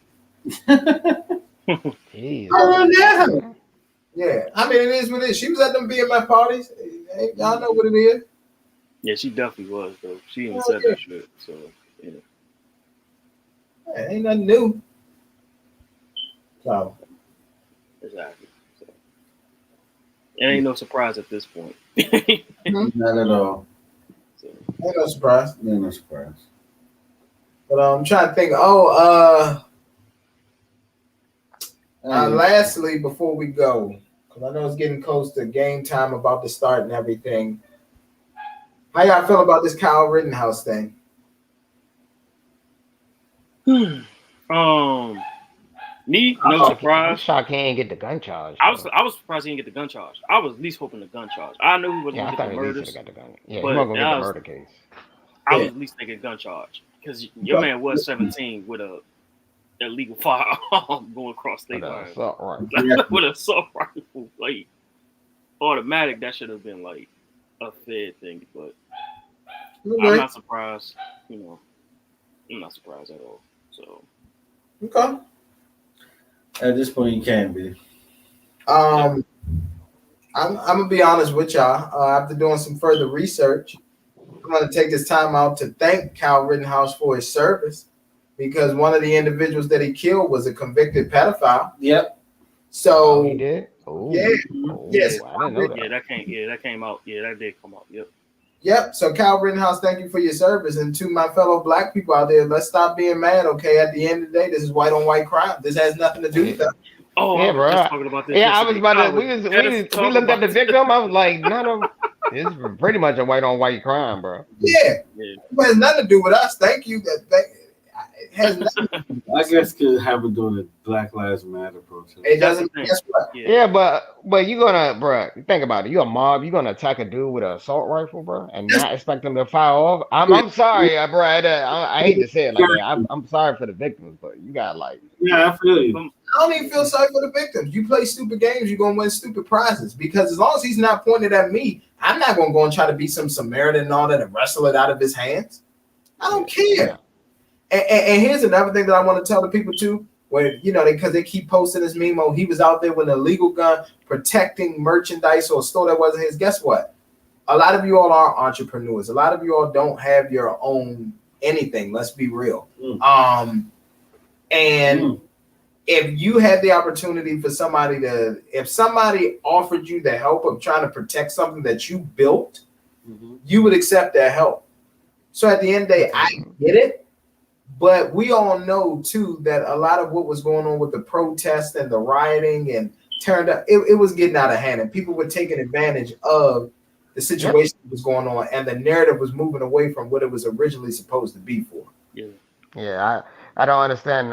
Jeez. Yeah, I mean it is what it is. She was at them BMF parties. Y'all know what it is. Yeah, she definitely was though. She even said that shit. So yeah. Ain't nothing new. So Exactly. So, it ain't no surprise at this point. Not at all. So, ain't no surprise. Ain't no surprise. But I'm trying to think. Lastly, before we go, because I know it's getting close to game time, about to start and everything. How y'all feel about this Kyle Rittenhouse thing? Me, no surprise. I'm shocked he ain't get the gun charge. I was surprised he didn't get the gun charge. I was at least hoping the gun charge. I knew he wasn't gonna get the murders. Got the gun. Yeah, but he wasn't gonna get the murder case. I was at least thinking gun charge because your man was 17 with a illegal firearm going across state lines with an assault rifle. Like automatic, that should have been like a fair thing. But I'm not surprised. You know, I'm not surprised at all. So okay. At this point, you can be. I'm gonna be honest with y'all. After doing some further research, I'm gonna take this time out to thank Kyle Rittenhouse for his service, because one of the individuals that he killed was a convicted pedophile. Yep. So he did. Ooh. Yeah. Yes. I didn't know that. Yeah, that came out. Yeah, that did come out. Yep. So Kyle Rittenhouse, thank you for your service. And to my fellow black people out there, let's stop being mad, okay? At the end of the day, this is white on white crime. This has nothing to do with that. Oh, yeah, bro. Just talking about this. Yeah, I was about to. We looked at the victim. I was like, none of this is pretty much a white on white crime, bro. Yeah. It has nothing to do with us. Thank you. It has nothing. I guess could have to do with Black Lives Matter protest. It doesn't. Guess what? Yeah, but you gonna, bro. Think about it. You a mob. You gonna attack a dude with an assault rifle, bro, and not expect him to fire off. I'm sorry, bro. I hate to say it like that. I'm sorry for the victims, but you got like. Yeah, I feel you. I don't even feel sorry for the victims. You play stupid games, you're gonna win stupid prizes. Because as long as he's not pointed at me, I'm not gonna go and try to be some Samaritan and all that and wrestle it out of his hands. I don't care. And here's another thing that I want to tell the people too, where because they keep posting this meme. Oh, he was out there with an illegal gun protecting merchandise or a store that wasn't his. Guess what? A lot of you all are entrepreneurs. A lot of you all don't have your own anything. Let's be real. If you had the opportunity for if somebody offered you the help of trying to protect something that you built, you would accept that help. So at the end of the day, I get it, but we all know too that a lot of what was going on with the protests and the rioting and turned up, it was getting out of hand, and people were taking advantage of the situation that was going on, and the narrative was moving away from what it was originally supposed to be for. Yeah, I don't understand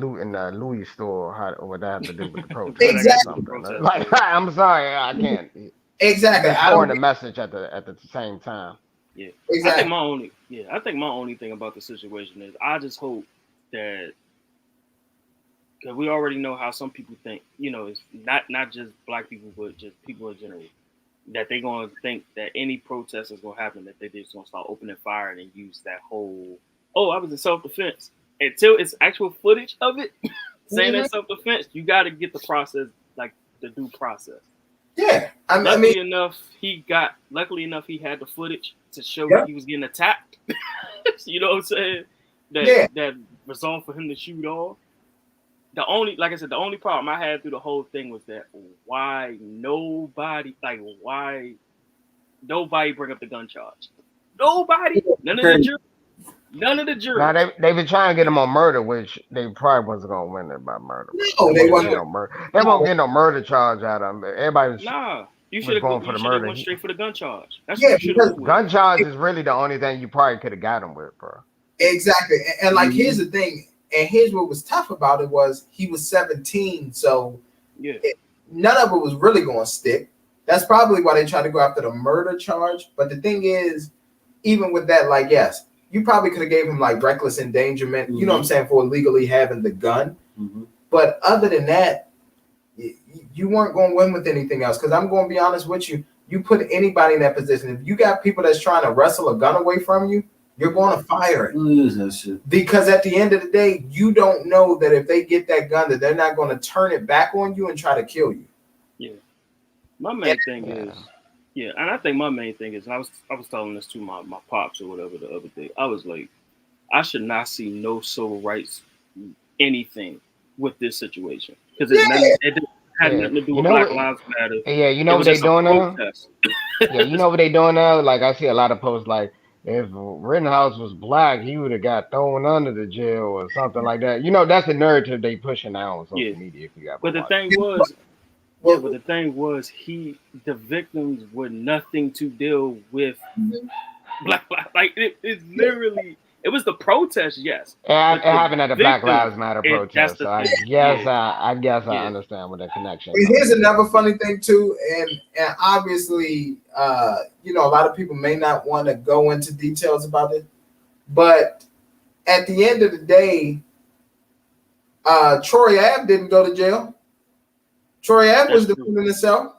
looting the Louis store. What that have to do with the protest? Exactly. Like, I'm sorry, I can't. Exactly. I want the message at the same time. Yeah, exactly. I think my only thing about the situation is I just hope that, because we already know how some people think. It's not just black people, but just people in general, that they're gonna think that any protest is gonna happen, that they just gonna start opening fire and use that whole. Oh, I was in self-defense. Until it's actual footage of it saying that self-defense, you got to get the process, like the due process. Yeah, luckily enough, he had the footage to show that he was getting attacked. You know what I'm saying? That resolved for him to shoot off. The only problem I had through the whole thing was that why nobody bring up the gun charge? Nobody, none of the jury. None of the juries. Now they've been trying to get him on murder, which they probably wasn't gonna win it by murder. No, they won't wasn't. get no murder. They won't get no murder charge out of him. Everybody was, Nah, you was should have going for the murder. went straight for the gun charge. That's Yeah, what you should have. Gun charge is really the only thing you probably could have got him with, bro. Exactly. And like, here's the thing, and here's what was tough about it was he was 17, so yeah, none of it was really going to stick. That's probably why they tried to go after the murder charge. But the thing is, even with that, like, yes, you probably could have gave him like reckless endangerment, you know what I'm saying, for illegally having the gun. But other than that, you weren't going to win with anything else. Because I'm going to be honest with you, you put anybody in that position. If you got people that's trying to wrestle a gun away from you, you're going to fire it. Because at the end of the day, you don't know that if they get that gun, that they're not going to turn it back on you and try to kill you. Yeah. My main thing is, and I think my main thing is, and I was telling this to my pops or whatever the other day. I was like, I should not see no civil rights anything with this situation because it had nothing to do with Black Lives Matter. Yeah, you know what they doing now? Yeah, you know what they doing now? Like I see a lot of posts like, if Rittenhouse was black, he would have got thrown under the jail or something like that. You know, that's the narrative they pushing now on social media. If you got, but the thing was, but the thing was, the victims were nothing to deal with black. Like it's literally, it was the protest, yes. It happened at a Black Lives Matter protest. So I guess I understand what the connection. And here's another funny thing too, and obviously, you know, a lot of people may not want to go into details about it, but at the end of the day, Troy Ave didn't go to jail. Troy Ave was defending himself.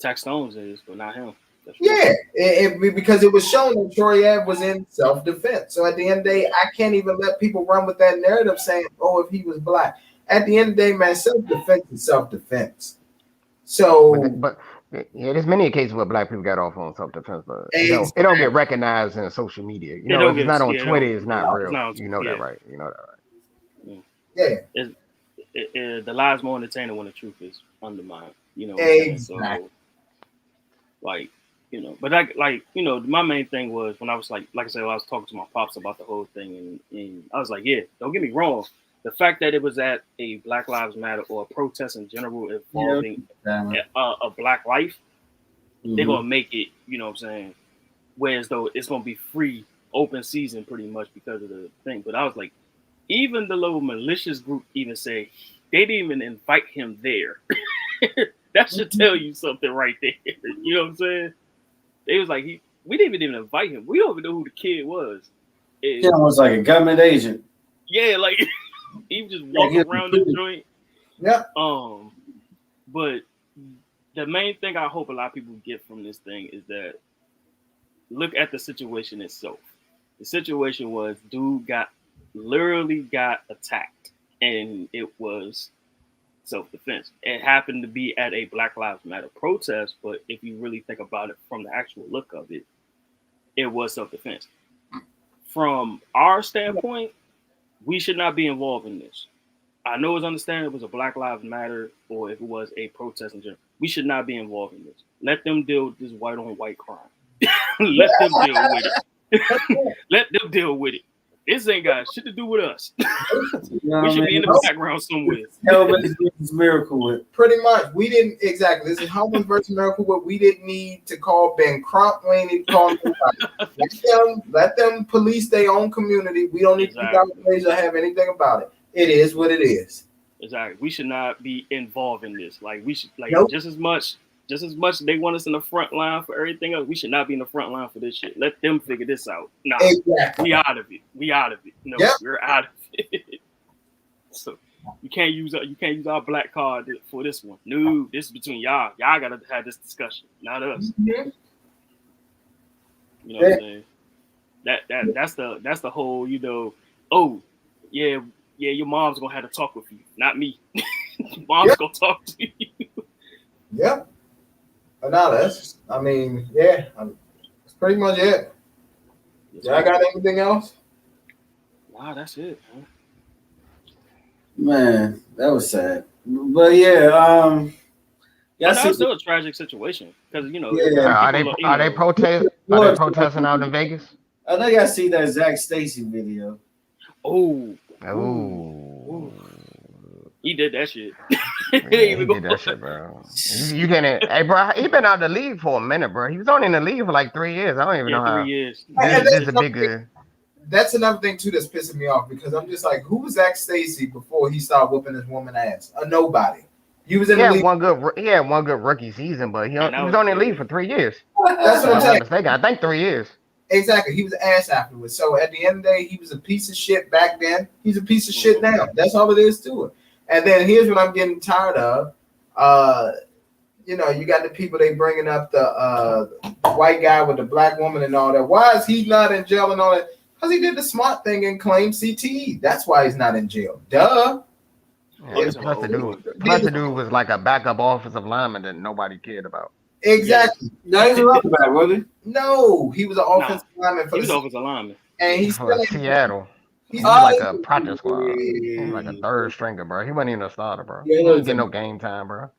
Tax Stones is, but not him. Because it was shown that Troy Ave was in self-defense. So at the end of the day, I can't even let people run with that narrative saying, "Oh, if he was black." At the end of the day, man, self-defense is self-defense. So, but there's many cases where black people got off on self-defense, but it don't get recognized in social media. You know, if it's not on Twitter, it's not real. You know that, right? You know that, right? Yeah. The lies more entertaining when the truth is undermined. You know, exactly. So, like, you know, but like, you know, my main thing was when I was like I said, I was talking to my pops about the whole thing, and I was like, yeah, don't get me wrong. The fact that it was at a Black Lives Matter or a protest in general involving a black life, they're gonna make it, you know what I'm saying, whereas though it's gonna be free, open season pretty much because of the thing. But I was like, even the little malicious group even said they didn't even invite him there. That should tell you something right there. You know what I'm saying? They was like, we didn't even invite him. We don't even know who the kid was. He was like a government agent. Yeah, like he just walked around the joint. Yeah. But the main thing I hope a lot of people get from this thing is that look at the situation itself. The situation was dude literally got attacked, and it was self-defense. It happened to be at a Black Lives Matter protest, but if you really think about it from the actual look of it, it was self-defense. From our standpoint, we should not be involved in this. I know it's understandable if it was a Black Lives Matter or if it was a protest in general. We should not be involved in this. Let them deal with this white on white crime. Let them deal with it. Let them deal with it. This ain't got shit to do with us. We should be in the background somewhere. Hellman versus Miracle Whip. Pretty much. We didn't, exactly. This is Hellman versus Miracle Whip. We didn't need to call Ben Crump. We ain't need to call nobody. Let them police their own community. We don't need to be outraged or have anything about it. It is what it is. Exactly. We should not be involved in this. Like we should just as much they want us in the front line for everything else. We should not be in the front line for this shit. Let them figure this out. Nah, exactly. We out of it. No, we're out of it. So you can't use our black card for this one. No, this is between y'all. Y'all gotta have this discussion, not us. Mm-hmm. You know what I'm saying? That's the whole, you know, oh yeah, your mom's gonna have to talk with you, not me. Mom's gonna talk to you. Yep. But no, that's pretty much it. Y'all got anything else? Nah, that's it, man. That was sad. But yeah, it's still a tragic situation because, you know, are they protesting out in Vegas? I know y'all see that Zach Stacy video. Oh, Ooh. he did that shit. Yeah, he did that shit, bro. You getting hey, bro? He been out of the league for a minute, bro. He was only in the league for like 3 years. I don't even know how. 3 years. This is a big. That's another thing too that's pissing me off because I'm just like, who was Zach Stacy before he started whooping his woman ass? A nobody. He was in the league. He had one good rookie season, but he was only in the league for 3 years. That's what I'm saying. Mistaken. I think 3 years. Exactly. He was ass afterwards. So at the end of the day, he was a piece of shit back then. He's a piece of shit now. That's all it is to it. And then here's what I'm getting tired of. You got the people they bringing up the white guy with the black woman and all that. Why is he not in jail and all that? Because he did the smart thing and claimed CTE. That's why he's not in jail. Duh. Yeah, plus the dude was like a backup offensive lineman that nobody cared about. Exactly. No, he's a running back, was he? No, he was an offensive lineman for he was offensive lineman. And he's for still Seattle. He's like a practice squad. He's like a third stringer, bro. He wasn't even a starter, bro. He didn't get no game time, bro.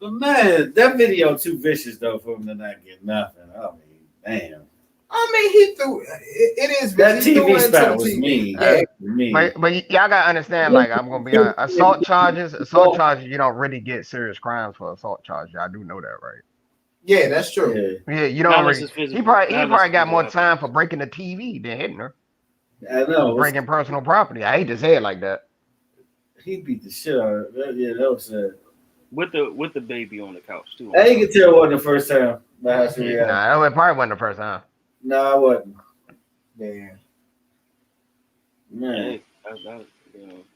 But man, that video too vicious though for him to not get nothing. I mean, damn. I mean, he threw it is that TV spot was mean. Yeah. But y'all gotta understand, like I'm gonna be honest, assault charges, you don't really get serious crimes for assault charges. Y'all do know that, right? Yeah, that's true. Yeah, you don't really, he probably got more time for breaking the TV than hitting her. I know. Breaking personal property. I hate to say it like that. He beat the shit out of her. Yeah, that was sad. With the baby on the couch too. I didn't get tell it wasn't the first time. Nah, it probably wasn't the first time. No, it wasn't. Yeah. Man.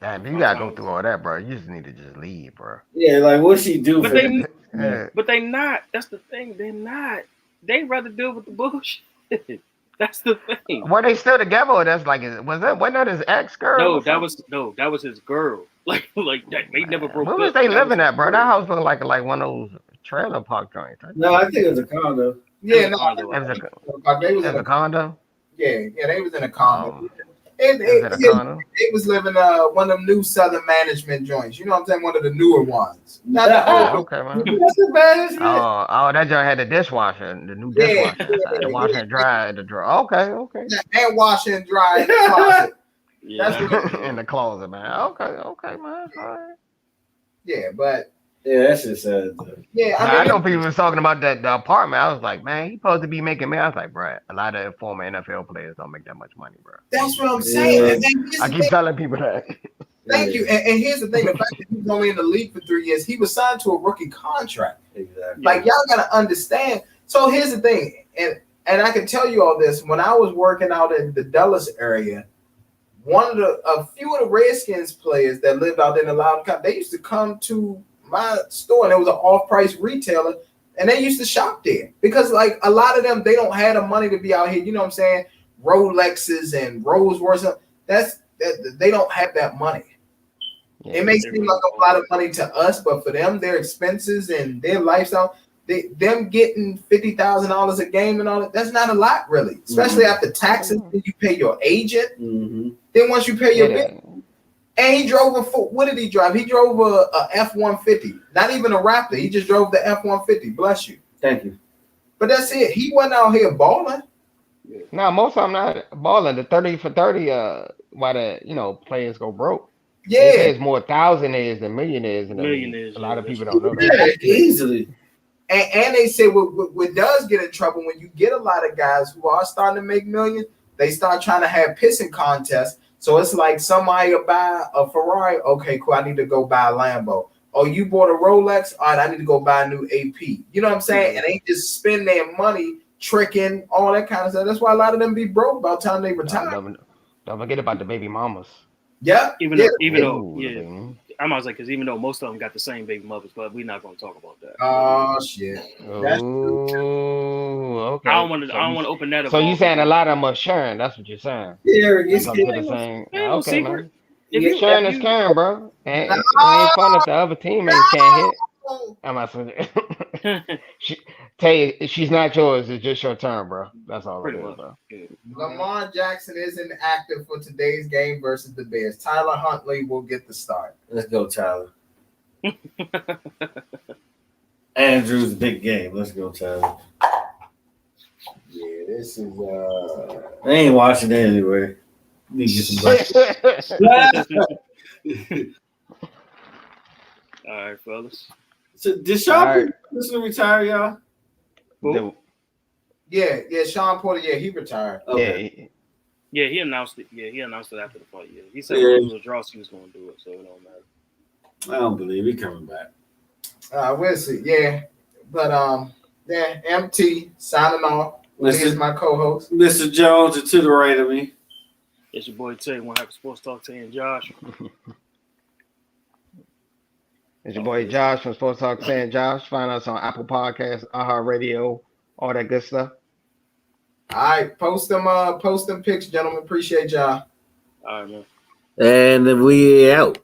Damn, you gotta go through all that, bro. You just need to just leave, bro. Yeah, like what she do? But they not. That's the thing. They're not. They rather deal with the bullshit. That's the thing. Were they still together? Or that's like, wasn't that his ex girl? No, that was his girl. Like that. They never broke up. Where was they living at, bro? That house looked like one of those trailer park joints. No, I think it was a condo. Yeah, it was a condo. Yeah, they was in a condo. They was living one of them new Southern management joints. You know what I'm saying? One of the newer ones. Okay, man. Oh, that joint had the dishwasher, the new dishwasher, the washer and dryer, the drawer. Okay. And washer and dryer in the closet. That's in the closet, man. Okay, man. All right. Yeah, but. Yeah, that's just sad. Yeah, I know people was talking about the apartment. I was like, man, he's supposed to be making me. I was like, bro, a lot of former NFL players don't make that much money, bro. That's what I'm saying. I keep telling people that. Thank you. And here's the thing: the fact that he was only in the league for 3 years, he was signed to a rookie contract. Exactly. Like y'all gotta understand. So here's the thing, and I can tell you all this. When I was working out in the Dallas area, a few of the Redskins players that lived out in the Loudon County, they used to come to my store, and it was an off-price retailer, and they used to shop there because, like, a lot of them, they don't have the money to be out here. You know what I'm saying? Rolexes and Rolls-Royces. They don't have that money. Yeah, it may seem like a lot of money to us, but for them, their expenses and their lifestyle, them getting $50,000 a game and all that—that's not a lot, really. Especially after taxes, then you pay your agent. Mm-hmm. Then once you pay your bill. And he drove what did he drive? He drove a F-150, not even a Raptor. He just drove the F-150. Bless you. Thank you. But that's it. He wasn't out here balling. No, most of them not balling. The 30 for 30, why the players go broke. Yeah, there's more thousandaires than millionaires. A lot of people don't know that. Yeah, easily. And they say what does get in trouble when you get a lot of guys who are starting to make millions, they start trying to have pissing contests. So it's like somebody will buy a Ferrari. Okay, cool. I need to go buy a Lambo. Oh, you bought a Rolex? All right, I need to go buy a new AP. You know what I'm saying? And they just spend their money tricking, all that kind of stuff. That's why a lot of them be broke by the time they retire. Don't forget about the baby mamas. Yeah. Even though, I might say, because even though most of them got the same baby mothers, but we're not going to talk about that. Oh shit! That's okay. I don't want to open that up. So you saying a lot of them are sharing? That's what you're saying? Yeah, it's okay, man. If sharing is caring, bro. And it ain't fun if the other teammates can't hit. I'm not saying. She's not yours. It's just your turn, bro. That's all it is, bro. Lamar Jackson isn't active for today's game versus the Bears. Tyler Huntley will get the start. Let's go, Tyler. Andrew's big game. Let's go, Tyler. Yeah, this is They ain't watching it anyway. Need to get some breakfast. All right, fellas. So did Sean listen to retire, y'all? Who? yeah, Sean Porter, yeah, he retired. Okay. Yeah, he announced it. Yeah, he announced it after the fight. Yeah, he said when it was a draw, he was going to do it, so it don't matter. I don't believe he coming back. We'll see. Yeah, but yeah, MT signing off. Here's my co-host, Mr. Jones, and to the right of me. It's your boy Tay. Want to have a sports talk, Tay and Josh. It's your boy Josh from Sports Talk saying Josh. Find us on Apple Podcasts, iHeartRadio, all that good stuff. All right, post them pics, gentlemen. Appreciate y'all. All right, man. And we out.